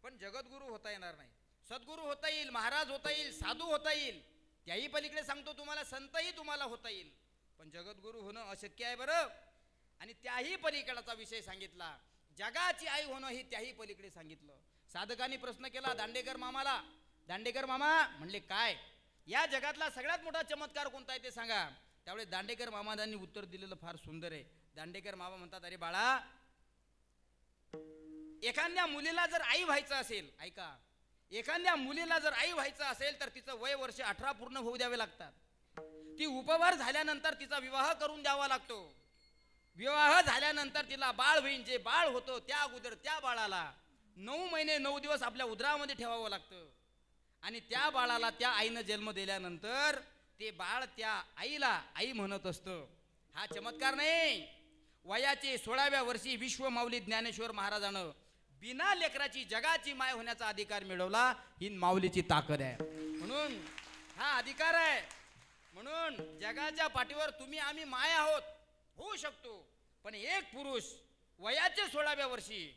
पण जगद्गुरू होता येणार नाही. सद्गुरू होता येईल, महाराज होता येईल, साधू होता येईल, त्याही पलीकडे सांगतो तुम्हाला संतही तुम्हाला होता येईल, पण जगद्गुरू होणं अशक्य आहे बरं. आणि त्याही पलीकडचा विषय सांगितला, जगाची आई होणं ही त्याही पलीकडे सांगितलं. साधकांनी प्रश्न केला दांडेकर मामाला, दांडेकर मामा म्हणले काय, या जगातला सगळ्यात मोठा चमत्कार कोणता आहे ते सांगा. त्यावेळेस दांडेकर मामांनी उत्तर दिलेलं फार सुंदर आहे. दांडेकर मामा म्हणतात, अरे बाळा, एखाद्या मुलीला जर आई व्हायचं असेल, ऐका, एखाद्या मुलीला जर आई व्हायचं असेल तर तिचं वय वर्ष 18 पूर्ण होऊ द्यावे लागतात. ती उपवर झाल्यानंतर तिचा विवाह करून द्यावा लागतो. विवाह झाल्यानंतर तिला बाळ होईन, जे बाळ होतं त्या अगोदर त्या बाळाला 9 महिने 9 दिवस आपल्या उदरामध्ये ठेवावं लागतं. आणि त्या बाळाला त्या आईनं जन्म दिल्यानंतर ते बाळ त्या आईला आई म्हणत असतं. हा चमत्कार नाही. वयाचे 16व्या वर्षी विश्वमाऊली ज्ञानेश्वर महाराजानं बिना लेकराची जगाची माय होण्याचा अधिकार मिळवला. ही माऊलीची ताकद आहे. म्हणून हा अधिकार आहे. म्हणून जगाच्या पाठीवर तुम्ही आम्ही माय आहोत, होऊ शकतो, पण एक पुरुष वयाचे 16व्या वर्षी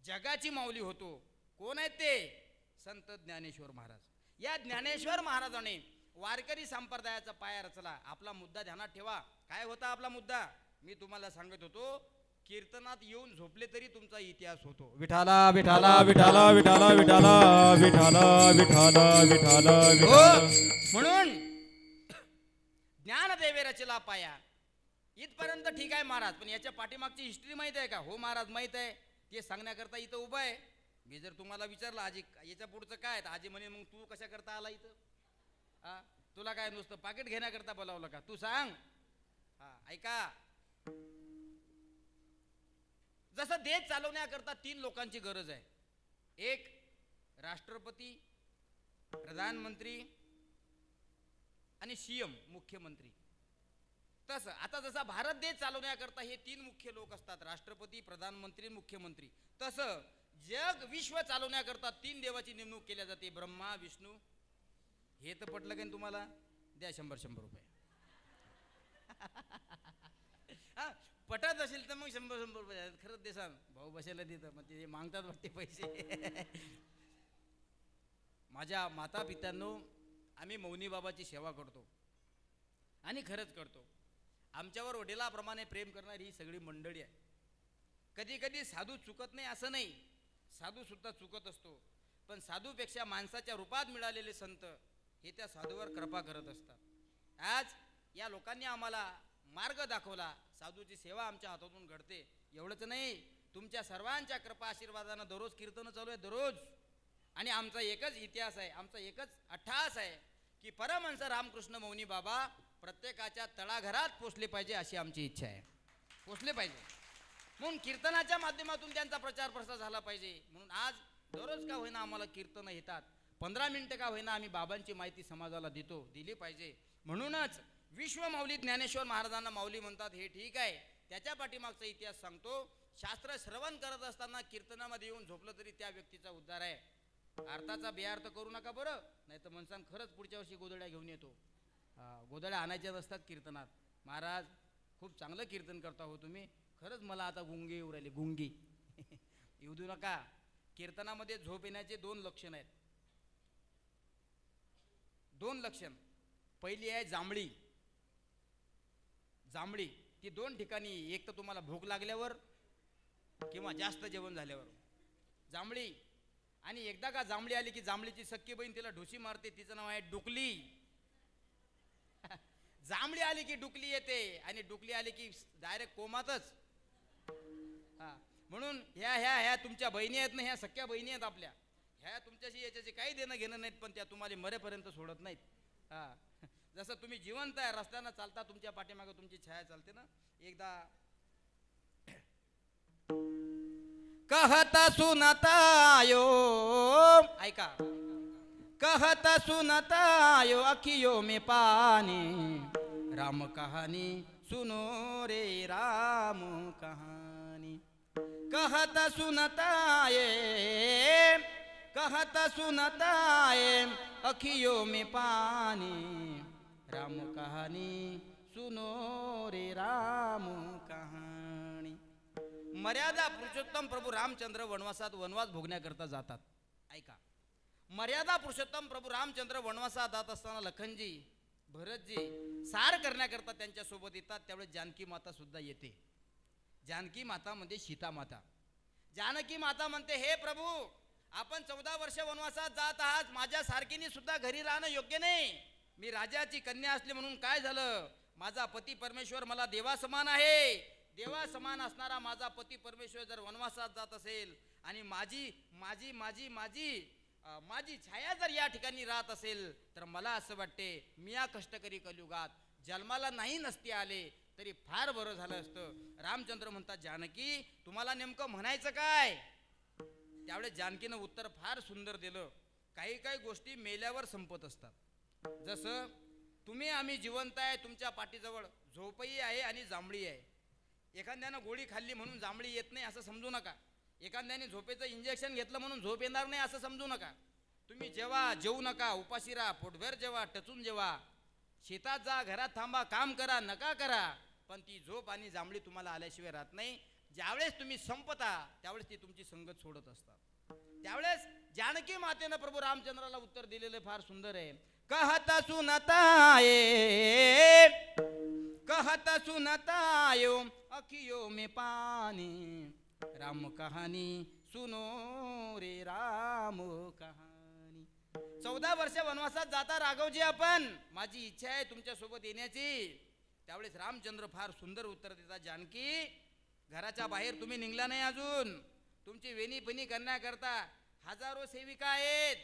जगाची माऊली होतो. कोण आहेत ते? संत ज्ञानेश्वर महाराज. या ज्ञानेश्वर महाराजाने वारकरी संप्रदायाचा पाया रचला. आपला मुद्दा ध्यानात ठेवा. काय होता आपला मुद्दा? मी तुम्हाला सांगत होतो, कीर्तनात येऊन झोपले तरी तुमचा इतिहास होतो. विठाला विठाला विठाला विठाला विठाला विठाला विठाला विठाला विठाला. म्हणून ज्ञानदेवे रचला पाया. इथपर्यंत ठीक आहे महाराज, पण याच्या पाठीमागची हिस्ट्री माहित आहे का? हो महाराज माहित आहे. ते सांगण्याकरता इथं उभा आहे. मी जर तुम्हाला विचारलं आजी याच्या पुढचं काय, तर आजी म्हणे मग तू कशा करता आला इथं? हा, तुला काय नुसतं पाकिट घेण्याकरता बोलावलं का? तू सांग. हा, ऐका, जसं देश चालवण्याकरता 3 लोकांची गरज आहे. एक राष्ट्रपती, प्रधानमंत्री आणि सीएम मुख्यमंत्री. तसं आता जसा भारत देश चालवण्याकरता हे 3 मुख्य लोक असतात, राष्ट्रपती, प्रधानमंत्री, मुख्यमंत्री. तसं जग विश्व चालवण्याकरता 3 देवाची नेमणूक केल्या जाते, ब्रह्मा, विष्णू. हे तर पटलं का तुम्हाला? द्या 100 रुपये. हा, पटत असेल तर मग 100 रुपये खरंच देसाल. भाऊ बसायला देतं, मग ते मागतात वाटते पैसे. माझ्या माता पित्यांनो, आम्ही मौनी बाबाची सेवा करतो आणि खरंच करतो. आमच्यावर वडिलाप्रमाणे प्रेम करणारी ही सगळी मंडळी आहे. कधी कधी साधू चुकत नाही असं नाही, साधू सुद्धा चुकत असतो, पण साधूपेक्षा माणसाच्या रूपात मिळालेले संत हे त्या साधूवर कृपा करत असतात. आज या लोकांनी आम्हाला मार्ग दाखवला, साधूची सेवा आमच्या हातातून घडते. एवढंच नाही, तुमच्या सर्वांच्या कृपा आशीर्वादानं दररोज कीर्तन चालू आहे, दररोज. आणि आमचा एकच इतिहास आहे, आमचा एकच अट्टहास आहे की परमहंस रामकृष्ण मौनी बाबा प्रत्येकाच्या तळाघरात पोचले पाहिजे, अशी आमची इच्छा आहे. पोचले पाहिजे म्हणून कीर्तनाच्या माध्यमातून त्यांचा प्रचार प्रसार झाला पाहिजे. म्हणून आज दररोज का होईना आम्हाला कीर्तनं येतात, 15 मिनिटं का होईना आम्ही बाबांची माहिती समाजाला दिली पाहिजे. म्हणूनच विश्व माऊली ज्ञानेश्वर महाराजांना माऊली म्हणतात, हे ठीक आहे. त्याच्या पाठीमागचा इतिहास सांगतो. शास्त्र श्रवण करत असताना कीर्तनामध्ये येऊन झोपलं तरी त्या व्यक्तीचा उद्धार आहे. अर्थाचा बेअर्थ करू नका बरं, नाही तर म्हणसान खरंच पुढच्या वर्षी गोधड्या घेऊन येतो. गोधड्या आणायच्या नसतात कीर्तनात. महाराज खूप चांगलं कीर्तन करता हो तुम्ही, खरंच मला आता गुंगी येऊ राहिली, गुंगी. येऊ देऊ नका. कीर्तनामध्ये झोप येण्याचे 2 लक्षण आहेत. 2 लक्षण. पहिली आहे जांभळी. जांभळी ती 2 ठिकाणी, एक तर तुम्हाला भूक लागल्यावर किंवा जास्त जेवण झाल्यावर जांभळी. आणि एकदा का जांभळी आली की जांभळीची सख्खी बहीण तिला ढुसी मारते, तिचं नाव आहे डुकली. जांभळी आली की डुकली येते, आणि डुकली आली की डायरेक्ट कोमातच. म्हणून ह्या तुमच्या बहिणी आहेत ना, ह्या सख्या बहिणी आहेत आपल्या. ह्या तुमच्याशी याच्याशी काही देणं घेणं नाहीत, पण त्या तुम्हाला मरेपर्यंत सोडत नाहीत. जसं तुम्ही जिवंत आहे, रस्त्यानं चालता, तुमच्या पाठीमागे तुमची छाया चालते ना. एकदा कहता सुनता आयो, ऐका, कहता सुनता आयो अखियों में पानी, राम कहानी सुनो रे राम कहानी. कहता सुनता आए, कहता सुनता आए अखियों में पानी, राम कहानी सुनो रे राम कहानी. मर्यादा पुरुषोत्तम प्रभू रामचंद्र वनवास भोगण्याकरता जातात. ऐका, मर्यादा पुरुषोत्तम प्रभू रामचंद्र वनवासात जात असताना लखनजी, भरतजी सार करण्याकरता त्यांच्या सोबत येतात. त्यावेळेस जानकी माता सुद्धा येते. जानकी माता म्हणजे सीता माता. जानकी माता म्हणते, हे प्रभू, आपण 14 वर्ष वनवासात जात आहात, माझ्या सारखीने सुद्धा घरी राहणं योग्य नाही. मी राजाची कन्या असली म्हणून काय झालं, माझा पती परमेश्वर मला देवा समान आहे. देवा समान असणारा माझा पती परमेश्वर जर वनवासात जात असेल आणि माझी माझी माझी माझी माझी छाया जर या ठिकाणी राहत असेल, तर मला असं वाटते मी या कष्टकरी कलियुगात जन्माला नाही नसते आले तरी फार बरं झालं असतं. रामचंद्र म्हणतात, जानकी तुम्हाला नेमकं म्हणायचं काय. त्यावेळेस जानकीनं उत्तर फार सुंदर दिलं. काही काही गोष्टी मेल्यावर संपत असतात. जसं तुम्ही आम्ही जिवंत आहे, तुमच्या पाठीजवळ झोपही आहे आणि जांभळी आहे. एखाद्यानं गोळी खाल्ली म्हणून जांभळी येत नाही असं समजू नका. एखाद्याने झोपेचं इंजेक्शन घेतलं म्हणून झोप येणार नाही असं समजू नका. तुम्ही जेवा, जेवू नका, उपाशी राहा, पोटभर जेवा, टचून जेवा, शेतात जा, घरात थांबा, काम करा, नका करा, पण ती झोप आणि जांभळी तुम्हाला आल्याशिवाय राहत नाही. ज्यावेळेस तुम्ही संपता त्यावेळेस ती तुमची संगत सोडत असतात. त्यावेळेस जानकी मातेनं प्रभू रामचंद्राला उत्तर दिलेलं फार सुंदर आहे. कहता सुनता आए, कहता सुनता आयो अखियों में पानी, राम कहानी सुनो रे राम कहानी. 14 वर्ष वनवासात जाता राघवजी आपण, माझी इच्छा आहे तुमच्या सोबत येण्याची. त्यावेळेस रामचंद्र फार सुंदर उत्तर देतात, जानकी घराच्या बाहेर तुम्ही निघला नाही अजून. तुमची वेणीपणी करण्याकरता हजारो सेविका आहेत.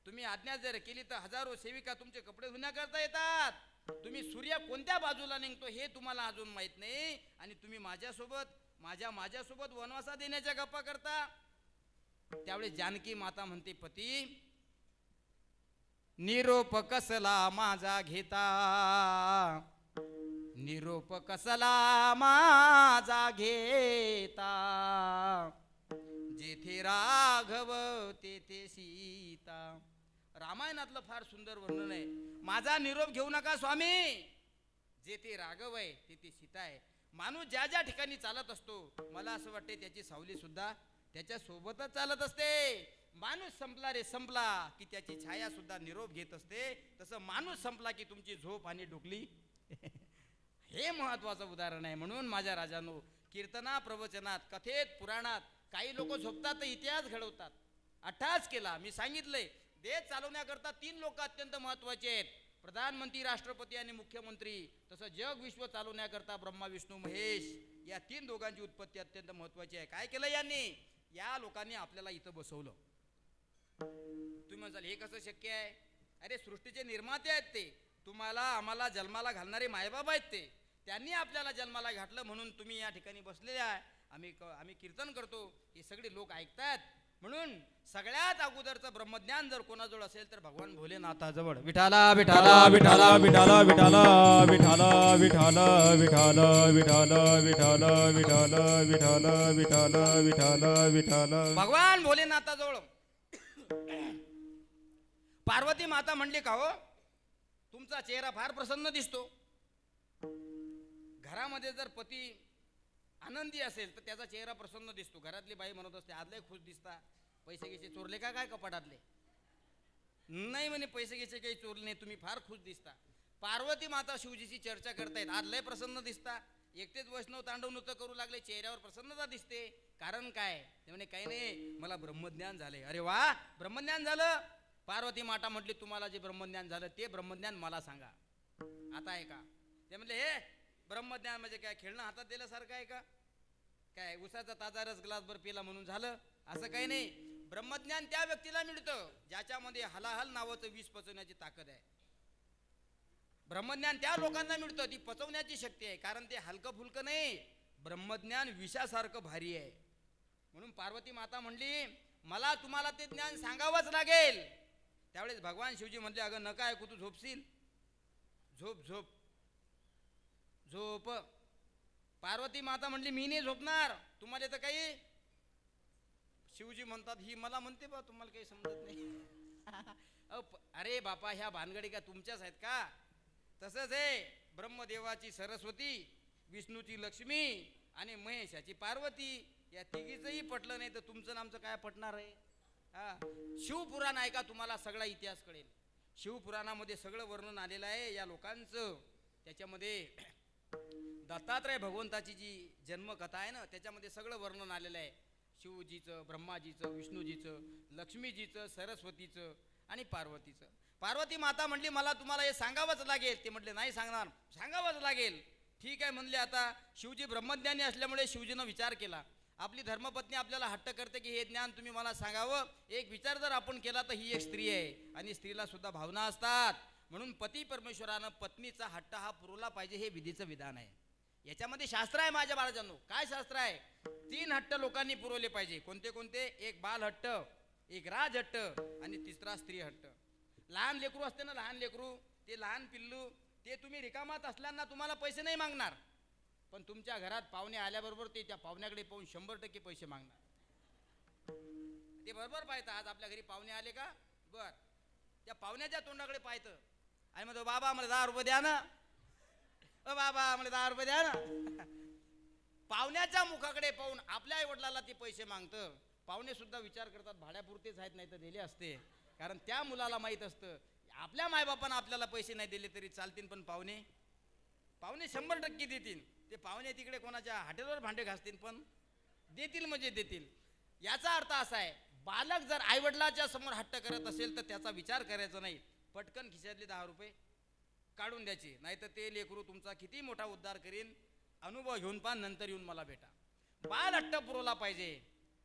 तुम्ही आज्ञा जर केली तर हजारो सेविका तुमचे कपडे धुण्याकरता येतात. तुम्ही सूर्य कोणत्या बाजूला निघतो हे तुम्हाला अजून माहित नाही, आणि तुम्ही माझ्यासोबत वनवासात येण्याच्या गप्पा करता. त्यावेळेस जानकी माता म्हणते, पती निरोप कसला माझा घेता, निरोप कसला माझा घेता, जेथे राघव तेथे सीता. रामायणातलं फार सुंदर वर्णन आहे. माझा निरोप घेऊ नका स्वामी, जेथे राघव आहे तेथे सीता आहे. माणूस ज्या ज्या ठिकाणी चालत असतो, मला असं वाटते त्याची सावली सुद्धा त्याच्या सोबतच चालत असते. माणूस संपला रे संपला की त्याची छाया सुद्धा निरोप घेत असते. तसं माणूस संपला की तुमची झोप आणि डुकली हे महत्वाचं उदाहरण आहे. म्हणून माझ्या राजांनो, कीर्तना प्रवचनात, कथेत, पुराणात काही लोक झोपतात तर इतिहास घडवतात. अट्टहास केला. मी सांगितलंय, देश चालवण्याकरता 3 लोक अत्यंत महत्वाचे आहेत. प्रधानमंत्री, राष्ट्रपती आणि मुख्यमंत्री, तसं जग विश्व चालवण्याकरता ब्रह्मा विष्णू महेश या तीन दोघांची उत्पत्ती अत्यंत महत्वाची आहे. काय केलं यांनी? या लोकांनी आपल्याला इथं बसवलं. तुम्ही म्हणाल हे कसं शक्य आहे? अरे सृष्टीचे निर्माते आहेत ते, तुम्हाला आम्हाला जन्माला घालणारे मायबाप आहेत ते, त्यांनी आपल्याला जन्माला घातलं म्हणून तुम्ही या ठिकाणी बसलेले आहे. आम्ही कीर्तन करतो, हे सगळे लोक ऐकतात. म्हणून सगळ्यात अगोदरचं ब्रह्मज्ञान जर कोणाजवळ असेल तर भगवान भोलेनाथाजवळ. विठाला विठाला विठाला विठाला विठाला विठाला विठाला विठाला विठाला विठाला विठाला विठाला विठाला विठाला विठाला भगवान भोलेनाथाजवळ. पार्वती माता म्हणली का हो तुमचा चेहरा फार प्रसन्न दिसतो. घरामध्ये जर पती आनंदी असेल तर त्याचा चेहरा प्रसन्न दिसतो. घरातली बाई म्हणत असते आज लय खुश दिसता, पैसे घ्यायचे चोरले का काय कपाटातले? नाही म्हणे पैसे घ्यायचे काही चोरले नाही, तुम्ही फार खुश दिसता. पार्वती माता शिवजीची चर्चा करतायत, आज लय प्रसन्न दिसता, एकटेच वैष्णव तांडव नृत्य करू लागले, चेहऱ्यावर प्रसन्नता दिसते, कारण काय? ते म्हणे काही नाही, मला ब्रह्मज्ञान झाले. अरे वा, ब्रह्मज्ञान झालं? पार्वती माता म्हटली तुम्हाला जे ब्रह्मज्ञान झालं ते ब्रह्मज्ञान मला सांगा. आता आहे का? ते म्हणले हे ब्रह्मज्ञान म्हणजे काय खेळणं हातात दिल्यासारखं आहे का? काय उसाचा ताजा रस ग्लासभर पिला म्हणून झालं? असं काही नाही. ब्रह्मज्ञान त्या व्यक्तीला मिळतं ज्याच्यामध्ये हलाहल नावाचं विष पचवण्याची ताकद आहे. ब्रह्मज्ञान त्या लोकांना मिळतं ती पचवण्याची शक्ती आहे, कारण ते हलकं फुलकं नाही, ब्रह्मज्ञान विषासारखं भारी आहे. म्हणून पार्वती माता म्हणली मला तुम्हाला ते ज्ञान सांगावंच लागेल. त्यावेळेस भगवान शिवजी म्हणले अगं नका ऐकू, तू झोपशील, झोप झोप झोप. पार्वती माता म्हणली मी नाही झोपणार, तुम्हाला तर काही. शिवजी म्हणतात ही मला म्हणते बा, तुम्हाला काही समजत नाही. अरे बापा ह्या भानगडी का तुमच्याच आहेत का? तसंच आहे, ब्रह्मदेवाची सरस्वती, विष्णूची लक्ष्मी आणि महेशाची पार्वती, या तिघीचंही पटलं नाही तर तुमचं नामचं काय पटणार आहे? शिवपुराण ऐका, तुम्हाला सगळा इतिहास कळेल. शिवपुराणामध्ये सगळं वर्णन आलेलं आहे या लोकांचं. त्याच्यामध्ये दत्तात्रय भगवंताची जी जन्मकथा आहे ना त्याच्यामध्ये सगळं वर्णन आलेलं आहे. शिवजीचं, ब्रह्माजीचं, विष्णूजीचं, लक्ष्मीजीचं, सरस्वतीचं आणि पार्वतीचं. पार्वती माता म्हणली मला तुम्हाला हे सांगावंच लागेल. ते म्हटले नाही सांगणार, सांगावंच लागेल. ठीक आहे म्हणले. आता शिवजी ब्रह्मज्ञानी असल्यामुळे शिवजीनं विचार केला. आपली धर्मपत्नी आपल्याला हट्ट करते की हे ज्ञान तुम्ही मला सांगावं. एक विचार जर आपण केला तर ही एक स्त्री आहे आणि स्त्रीला सुद्धा भावना असतात. म्हणून पती परमेश्वरानं पत्नीचा हट्ट हा पुरवला पाहिजे, हे विधीचं विधान आहे. याच्यामध्ये शास्त्र आहे माझ्या बाळजांनो. काय शास्त्र आहे? 3 हट्ट लोकांनी पुरवले पाहिजे. कोणते कोणते? एक बाल हट्ट, एक राज हट्ट आणि तिसरा स्त्री हट्ट. लहान लेकरू असते ना, लहान लेकरू, ते लहान पिल्लू, ते तुम्ही रिकामात असल्यानं तुम्हाला पैसे नाही मागणार, पण तुमच्या घरात पाहुणे आल्याबरोबर ते त्या पाहुण्याकडे पाहून 100% पैसे मागणार. ते बरोबर पाहतं आज आपल्या घरी पाहुणे आले का, बर त्या पाहुण्याच्या तोंडाकडे पाहतं आणि मग बाबा मला 10 रुपये द्या ना, बाबा मला 10 रुपये द्या ना. पाहुण्याच्या मुखाकडे पाहून आपल्या आई वडिलाला ते पैसे मागतं. पाहुणे सुद्धा विचार करतात भाड्यापुरतेच आहेत, नाही तर दिले असते, कारण त्या मुलाला माहीत असतं आपल्या मायबापानं आपल्याला पैसे नाही दिले तरी चालतील, पण पाहुणे 100% देतील. ते पाहुणे तिकडे कोणाच्या हॉटेलवर भांडे घासतील पण देतील म्हणजे देतील. याचा अर्थ असा आहे, बालक जर आईवडिलाच्या समोर हट्ट करत असेल तर त्याचा विचार करायचा नाही, पटकन खिशातले 10 रुपये काढून द्यायचे, नाही तर ते लेकरू तुमचा किती मोठा उद्धार करीन. अनुभव घेऊन पहा, नंतर येऊन मला भेटा. बाल हट्ट पुरवला पाहिजे,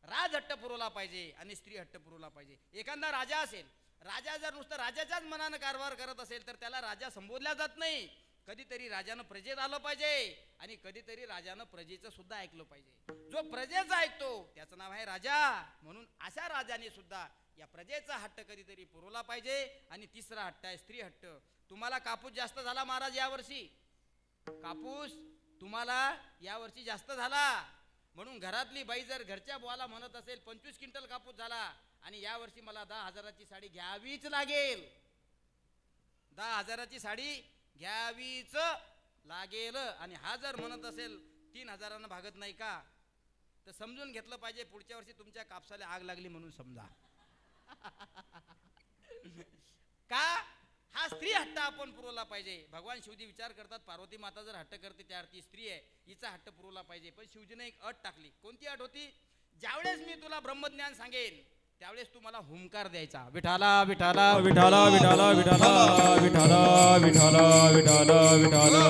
राज हट्ट पुरवला पाहिजे आणि स्त्री हट्ट पुरवला पाहिजे. एखादा राजा असेल, राजा जर नुसतं राजाच्याच मनानं कारभार करत असेल तर त्याला राजा संबोधला जात नाही. कधीतरी राजानं प्रजेत आलं पाहिजे आणि कधीतरी राजानं प्रजेचं सुद्धा ऐकलं पाहिजे. जो प्रजेचं ऐकतो त्याचं नाव आहे राजा. म्हणून अशा राजाने सुद्धा या प्रजेचा हट्ट कधीतरी पुरवला पाहिजे. आणि तिसरा हट्ट आहे स्त्री हट्ट. तुम्हाला कापूस जास्त झाला महाराज यावर्षी, कापूस तुम्हाला यावर्षी जास्त झाला, म्हणून घरातली बाई जर घरच्या बुवाला म्हणत असेल 25 क्विंटल कापूस झाला आणि यावर्षी मला 10,000ची साडी घ्यावीच लागेल, 10,000ची साडी घ्यावीच लागेल, आणि हा जर म्हणत असेल 3,000नं भागत नाही का, तर समजून घेतलं पाहिजे पुढच्या वर्षी तुमच्या कापसाला आग लागली म्हणून समजा. का? हा स्त्री हट्ट आपण पुरवला पाहिजे. भगवान शिवजी विचार करतात पार्वती माता जर हट्ट करते त्या अर्थी स्त्री आहे, हिचा हट्ट पुरवला पाहिजे. पण शिवजीने एक अट टाकली. कोणती अट होती? ज्यावेळेस मी तुला ब्रह्मज्ञान सांगेन त्यावेळेस तू मला हुंकार द्यायचा, विठाला विठाला विठाला विठाला विठाला विठाला विठाला विठाला विठाला.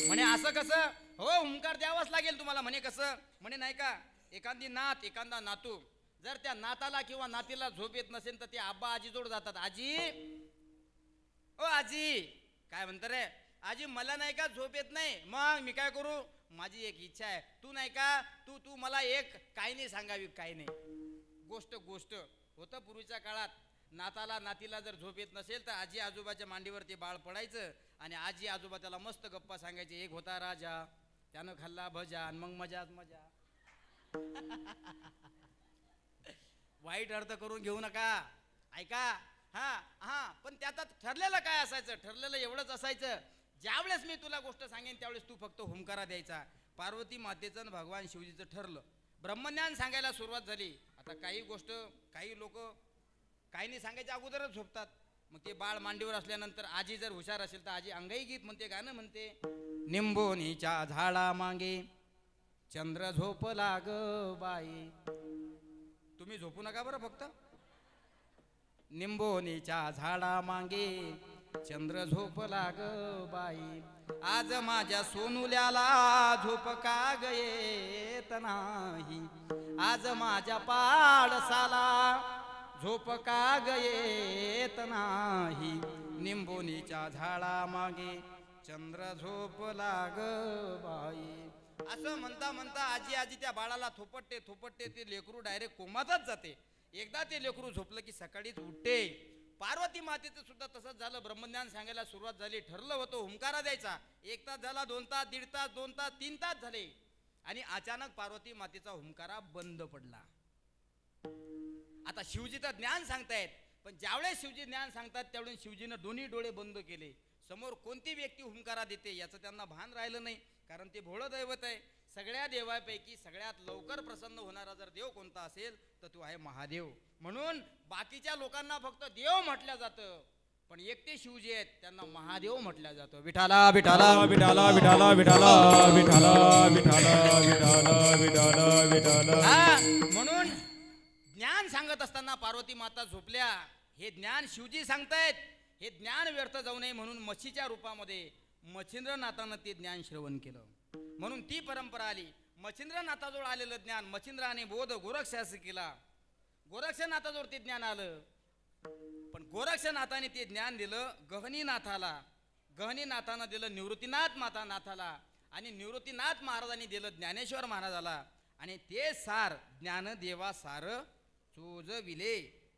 म्हणे असं कसं हो, हुंकार द्यावाच लागेल तुम्हाला. म्हणे कसं? म्हणे नाही का, एखादी नात एखादा नातू जर त्या नाताला किंवा नातीला झोप येत नसेल तर ते आब्बा आजी जोड जातात. आजी, ओ आजी, काय म्हणतं रे? आजी मला नाही का झोप येत नाही. मग मी काय करू? माझी एक इच्छा आहे, तू नाही का तू तू मला एक काही नाही सांगावी, काही नाही गोष्ट होतं पूर्वीच्या काळात. नाताला नातीला जर झोप येत नसेल तर आजी आजोबाच्या मांडीवर ते बाळ पडायचं आणि आजी आजोबा त्याला मस्त गप्पा सांगायचे. एक होता राजा, त्यानं खाल्ला भजा आणि मग मजाच मजा. वाईट अर्थ करून घेऊ नका, ऐका. हा हा, पण त्यात ठरलेलं काय असायचं? ठरलेलं एवढंच असायचं, ज्यावेळेस मी तुला गोष्ट सांगेन त्यावेळेस तू फक्त हुंकारा द्यायचा. पार्वती मातेचं आणि भगवान शिवजीचं ठरलं. ब्रह्मज्ञान सांगायला सुरुवात झाली. आता काही लोक काही नाही सांगायच्या अगोदरच झोपतात. मग ते बाळ मांडीवर असल्यानंतर आजी जर हुशार असेल तर आजी अंगाई गीत म्हणते, गाणं म्हणते. निंबोनीच्या झाडा मागे चंद्र झोपला ग बाई. तुम्ही झोपू नका बरं फक्त. निंबोनीच्या झाडा मागे चंद्र झोपला ग बाई. आज माझ्या सोनुल्याला झोप का ग येत नाही. आज माझ्या पाडसाला झोप का ग येत नाही. निंबोनीच्या झाडा मागे चंद्र झोपला ग बाई. असं म्हणता म्हणता आजी आजी त्या बाळाला थोपटते ते लेकरू डायरेक्ट कोमातच जाते. एकदा ते लेकरू झोपलं की सकाळीच उठते. पार्वती मातेचं सुद्धा तसंच झालं. ब्रह्मज्ञान सांगायला सुरुवात झाली. ठरलं होतं हुंकारा द्यायचा. 1 तास झाला, 2 तास, 1.5 तास, 2 तास, 3 तास झाले आणि अचानक पार्वती मातेचा हुंकारा बंद पडला. आता शिवजीचं ज्ञान सांगतायत, पण ज्यावेळेस शिवजी ज्ञान सांगतात त्यावेळेस शिवजीनं दोन्ही डोळे बंद केले. समोर कोणती व्यक्ती हुंकारा देते याचं त्यांना भान राहिलं नाही, कारण ते भोळं दैवत आहे. सगळ्या देवापैकी सगळ्यात लवकर प्रसन्न होणारा जर देव कोणता असेल तर तो आहे महादेव. म्हणून बाकीच्या लोकांना फक्त देव म्हटलं जातं, पण एकटे शिवजी आहेत त्यांना महादेव म्हटलं जातं. विठाला विठाला विठाला विठाला विठाला विठाला विठाला विठाला विठाला विठाला. म्हणून ज्ञान सांगत असताना पार्वती माता झोपल्या. हे ज्ञान शिवजी सांगतायत. हे ज्ञान व्यर्थ जाऊ नये म्हणून म्हशीच्या रूपामध्ये मच्छिंद्रनाथानं ते ज्ञान श्रवण केलं. म्हणून ती परंपरा आली. मच्छिंद्रनाथाजवळ आलेलं ज्ञान मच्छिंद्राने बोध गोरक्षास केला. गोरक्षनाथाजवळ ते ज्ञान आलं, पण गोरक्षनाथाने ते ज्ञान दिलं गहनीनाथाला. गहनीनाथानं दिलं निवृत्तीनाथ नाथाला आणि निवृत्तीनाथ महाराजांनी दिलं ज्ञानेश्वर महाराजाला. आणि ते सार ज्ञानदेवा सार चोजविले,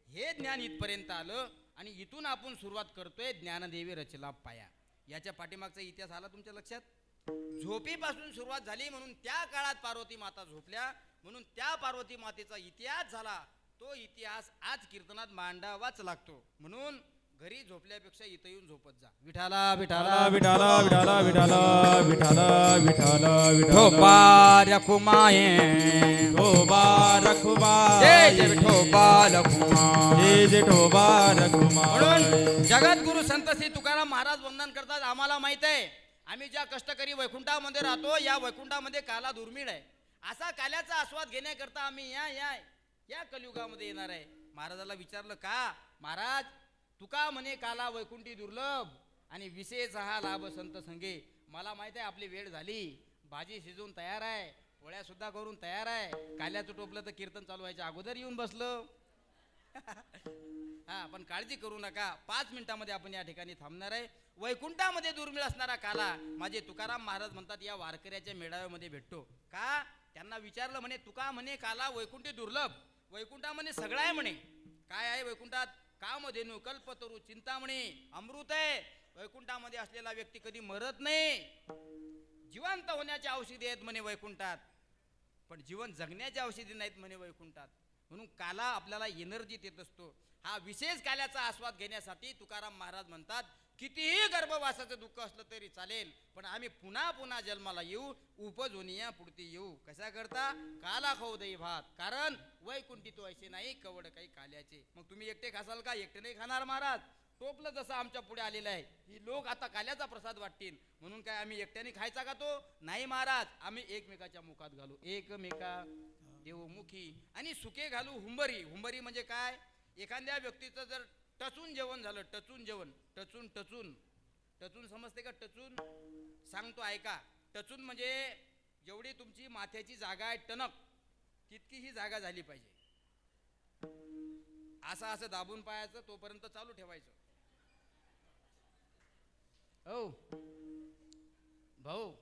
हे ज्ञान इथपर्यंत आलं आणि इथून आपण सुरुवात करतोय ज्ञानदेवी रचला पाया. याच्या पाठीमागचा इतिहास आला तुमच्या लक्षात? झोपीपासून सुरुवात झाली म्हणून त्या काळात पार्वती माता झोपल्या, म्हणून त्या पार्वती मातेचा इतिहास झाला. तो इतिहास आज कीर्तनात मांडावाच लागतो. म्हणून घरी झोपल्यापेक्षा इथं येऊन झोपत जा. विठाला विठाला विठाला विठाला विठाला विठाला विठाला विठाला. ठोपा रखुमाये ठोबा रखुमा जय जय विठोबा रखुमा जय जय ठोबा रखुमा. म्हणून जगद्गुरु संत श्री तुकाराम महाराज वंदन करतात. आम्हाला माहित आहे, आम्ही ज्या कष्टकरी वैकुंठामध्ये राहतो या वैकुंठामध्ये काला दुर्मिळ आहे. असा काल्याचा आस्वाद घेण्याकरता आम्ही या कलियुगामध्ये येणार आहे. महाराजाला विचारलं का महाराज, तुका म्हणे काला वैकुंठी दुर्लभ आणि विशेष हा लाभ संत संगे. मला माहित आहे आपली वेळ झाली, भाजी शिजून तयार आहे, पोळ्या सुद्धा करून तयार आहे. काल्याचं टोपलं तर कीर्तन चालू व्हायच्या अगोदर येऊन बसलं. हा, पण काळजी करू नका, 5 मिनिटामध्ये आपण या ठिकाणी थांबणार आहे. वैकुंठामध्ये दुर्मिळ असणारा काला माझे तुकाराम महाराज म्हणतात या वारकऱ्याच्या मेळाव्यामध्ये भेटतो का. त्यांना विचारलं म्हणे तुका म्हणे काला वैकुंठी दुर्लभ, वैकुंठामध्ये सगळं आहे म्हणे. काय आहे वैकुंठात? कामधेनू कल्पतरू चिंतामणी अमृत आहे. वैकुंठामध्ये असलेला व्यक्ती कधी मरत नाही. जिवंत होण्याची औषधी आहेत म्हणे वैकुंठात, पण जीवन जगण्याची औषधी नाहीत म्हणे वैकुंठात. म्हणून काला आपल्याला एनर्जी देत असतो. हा विशेष काल्याचा आस्वाद घेण्यासाठी तुकाराम महाराज म्हणतात कितीही गर्भवासाचं दुःख असलं तरी चालेल, पण आम्ही पुन्हा पुन्हा जन्माला येऊ, उपजोनिया पुढती येऊ. कशा करता? काला खाऊ दई भात, कारण वैकुंठी तो ऐसे नाही कवड काही काल्याचे. मग तुम्ही एकटे खासाल का? एकटे नाही खाणार महाराज. टोपलं जसं आमच्या पुढे आलेलं आहे, ही लोक आता काल्याचा प्रसाद वाटतील म्हणून काय आम्ही एकट्याने खायचा का तो? नाही महाराज, आम्ही एकमेकाच्या मुखात घालू. एकमेका देवमुखी आणि सुके घालू हुंबरी. हुंबरी म्हणजे काय? एखाद्या व्यक्तीचं जर टचून जेवण झालं, टचून जेवण, टचून टचून टचून समजते का? टचून सांगतो ऐका. टचून म्हणजे जेवढी तुमची माथ्याची जागा आहे टणक, तितकी ही जागा झाली पाहिजे. असं असं दाबून पाहायचं, तोपर्यंत चालू ठेवायचं. हो भाऊ,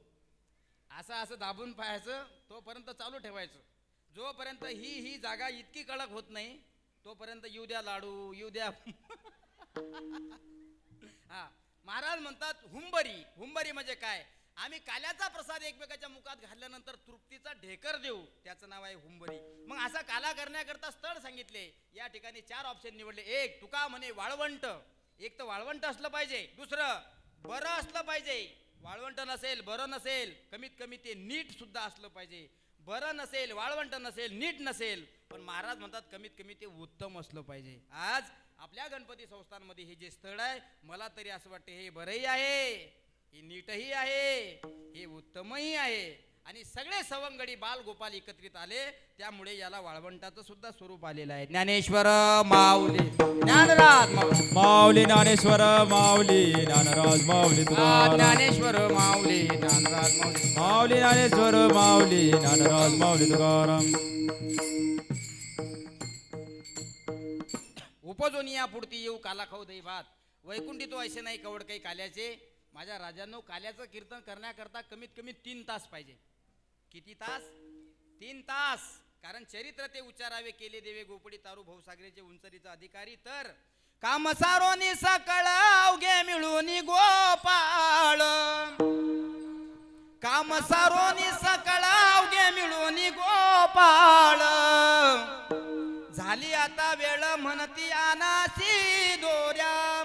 असं असं दाबून पाहायचं, तोपर्यंत चालू ठेवायचं. जोपर्यंत ही जागा इतकी कडक होत नाही तोपर्यंत येऊ द्या लाडू, येऊ द्या. हा, महाराज म्हणतात हुंबरी. हुंबरी म्हणजे काय? आम्ही काल्याचा प्रसाद एकमेकाच्या मुखात घातल्यानंतर तृप्तीचा ढेकर देऊ, त्याचं नाव आहे हुंबरी. मग असा काला करण्याकरता स्थळ सांगितले. या ठिकाणी 4 ऑप्शन निवडले. एक, तुका म्हणे वाळवंट. एक तर वाळवंट असलं पाहिजे. दुसरं, बरं असलं पाहिजे. वाळवंट नसेल, बरं नसेल, कमीत कमी ते नीट सुद्धा असलं पाहिजे. बरं नसेल, वाळवंट नसेल, नीट नसेल, पण महाराज म्हणतात कमीत कमी ते उत्तम असलं पाहिजे. आज आपल्या गणपती संस्थांमध्ये हे जे स्थळ आहे, मला तरी असं वाटतं हे बरंही आहे, हे नीटही आहे, हे उत्तमही आहे. आणि सगळे सवंगडी बाल गोपाल एकत्रित आले, त्यामुळे याला वाळवंटाचं सुद्धा स्वरूप आलेलं आहे. ज्ञानेश्वर माऊली ज्ञानराज माऊली ज्ञानेश्वर माऊली ज्ञानराज माऊली तुकाराम. ज्ञानेश्वर माऊली ज्ञानराज माऊली माऊली ज्ञानेश्वर माऊली ज्ञानराज माऊली तुकाराम. उपजोनिया पुढती येऊ काला खाऊ दही भात. वैकुंठी तो ऐसे नाही कवड काही काल्याचे. माझ्या राजांनो, काल्याचं कीर्तन करण्याकरता कमीत कमी 3 तास पाहिजे. किती तास? 3 तास. कारण चरित्र ते उच्चारावे केले देवे गोपडी तारू भाऊसागरेचे उंचरीचा अधिकारी. तर काम सारोनी सकळ अवघे मिळून गोपाळ. काम सारोनी सकळ अवघे मिळून गोपाळ. झाली आता वेळ म्हणती अनासी दोऱ्या.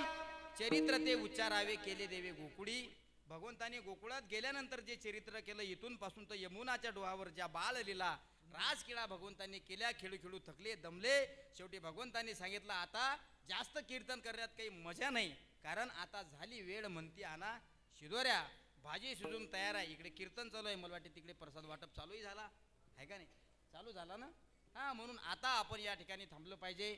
चरित्र ते उच्चारावे केले देवे गोकुळी. भगवंताने गोकुळात गेल्यानंतर जे चरित्र केलं, इथून पासून तर यमुनाच्या डोहावर ज्या बाललीला राजकिळा भगवंतांनी केल्या, खेळू खेळू थकले दमले. शेवटी भगवंतांनी सांगितलं आता जास्त कीर्तन करण्यात काही मजा नाही, कारण आता झाली वेळ म्हणती आणा शिदोऱ्या. भाजी शिजून तयार आहे. इकडे कीर्तन चालू आहे, मला वाटते तिकडे प्रसाद वाटप चालूही झाला आहे का नाही? चालू झाला ना? हा, म्हणून आता आपण या ठिकाणी थांबलं पाहिजे.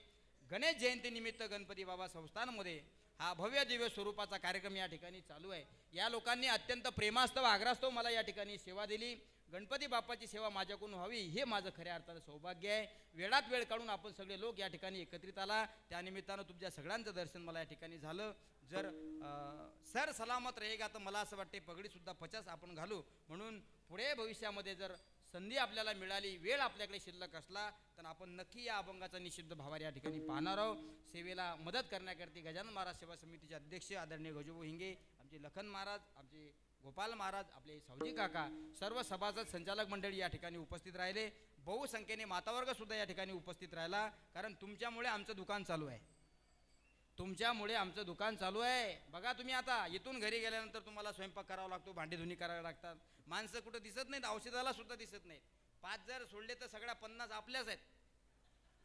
गणेश जयंती निमित्त गणपती बाबा संस्थानमध्ये हा भव्य दिव्य स्वरूपाचा कार्यक्रम या ठिकाणी चालू आहे. या लोकांनी अत्यंत प्रेमास्तव आग्रहास्तव मला या ठिकाणी सेवा दिली. गणपती बाप्पाची सेवा माझ्याकडून व्हावी हे माझं खऱ्या अर्थानं सौभाग्य आहे. वेळात वेळ काढून आपण सगळे लोक या ठिकाणी एकत्रित आला, त्यानिमित्तानं तुमच्या सगळ्यांचं दर्शन मला या ठिकाणी झालं. जर सर सलामत रहेगा तर मला असं वाटते पगडीसुद्धा 50 आपण घालू. म्हणून पुढे भविष्यामध्ये जर संधी आपल्याला मिळाली, वेळ आपल्याकडे शिल्लक असला, तर आपण नक्की या अभंगाचा निषिद्ध भावार या ठिकाणी पाहणार आहोत. सेवेला मदत करण्याकरता गजानन महाराज सेवा समितीचे अध्यक्ष आदरणीय गजूभाऊ हिंगे, आमचे लखन महाराज, आमचे गोपाल महाराज, आपले सावजी काका, सर्व सभासद संचालक मंडळी या ठिकाणी उपस्थित राहिले. बहुसंख्येने मातावर्ग सुद्धा या ठिकाणी उपस्थित राहिला, कारण तुमच्यामुळे आमचं दुकान चालू आहे. तुमच्यामुळे आमचं दुकान चालू आहे. बघा तुम्ही आता इथून घरी गेल्यानंतर तुम्हाला स्वयंपाक करावा लागतो, भांडी धुणी करावी लागतात. माणसं कुठं दिसत नाहीत, औषधाला सुद्धा दिसत नाहीत. 5 जर सोडले तर सगळ्या 50 आपल्याच आहेत.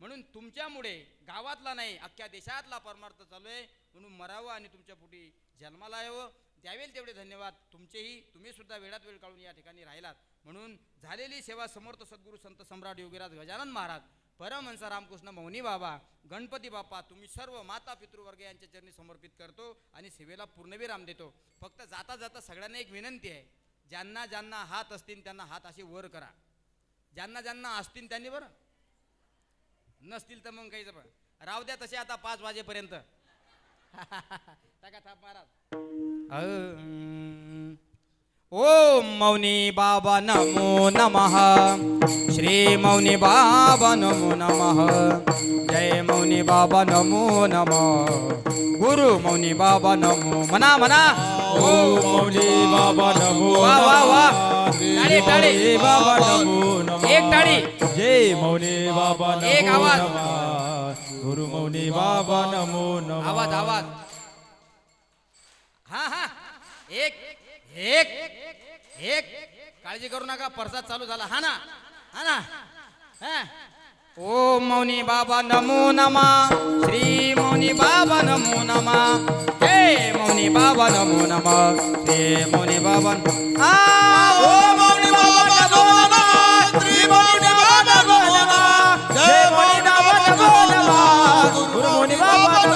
म्हणून तुमच्यामुळे गावातला नाही अख्ख्या देशातला परमार्थ चालू आहे. म्हणून मरावं आणि तुमच्या पोटी जन्माला यावं. द्यावेल तेवढे धन्यवाद तुमचेही. तुम्ही सुद्धा वेळात वेळ काढून या ठिकाणी राहिलात. म्हणून झालेली सेवा समर्थ सद्गुरू संत सम्राट योगीराज गजानन महाराज, परमहंस रामकृष्ण मौनी बाबा, गणपती बाप्पा, तुम्ही सर्व माता पितृवर्ग यांच्या चरणी समर्पित करतो आणि सेवेला पूर्णविराम देतो. फक्त जाता जाता सगळ्यांना एक विनंती आहे, ज्यांना ज्यांना हात असतील त्यांना हात असे वर करा. ज्यांना ज्यांना असतील त्यांनी बरं, नसतील तर मग काही राहू द्या तसे. आता 5 वाजेपर्यंत टाका थाप महाराज. ओम मौनी बाबा नमो नमः. श्री मौनी बाबा नमो नमः. जय मौनी बाबा नमो नमः. गुरु मौनी बाबा नमो. म्हणा म्हणा. ओम मौनी बाबा नमो. वा वा वा. टाळी टाळी टाळी. बाबा नमो नमः. एक टाळी. जय मौनी बाबा नमो एक आवाज. नमः. गुरु मौनी बाबा नमो नमः. आवाज आवाज. हा हा. एक एक एक. काळजी करू नका, प्रसाद चालू झाला. हा ना हा ना. ओम मौनी बाबा नमो नमः. श्री मौनी बाबा नमो नमः. जय मौनी बाबा नमो नमः. श्री मौनी बाबा. ओम मौनी बाबा नमो नमः. श्री मौनी बाबा नमो मौनी बाबा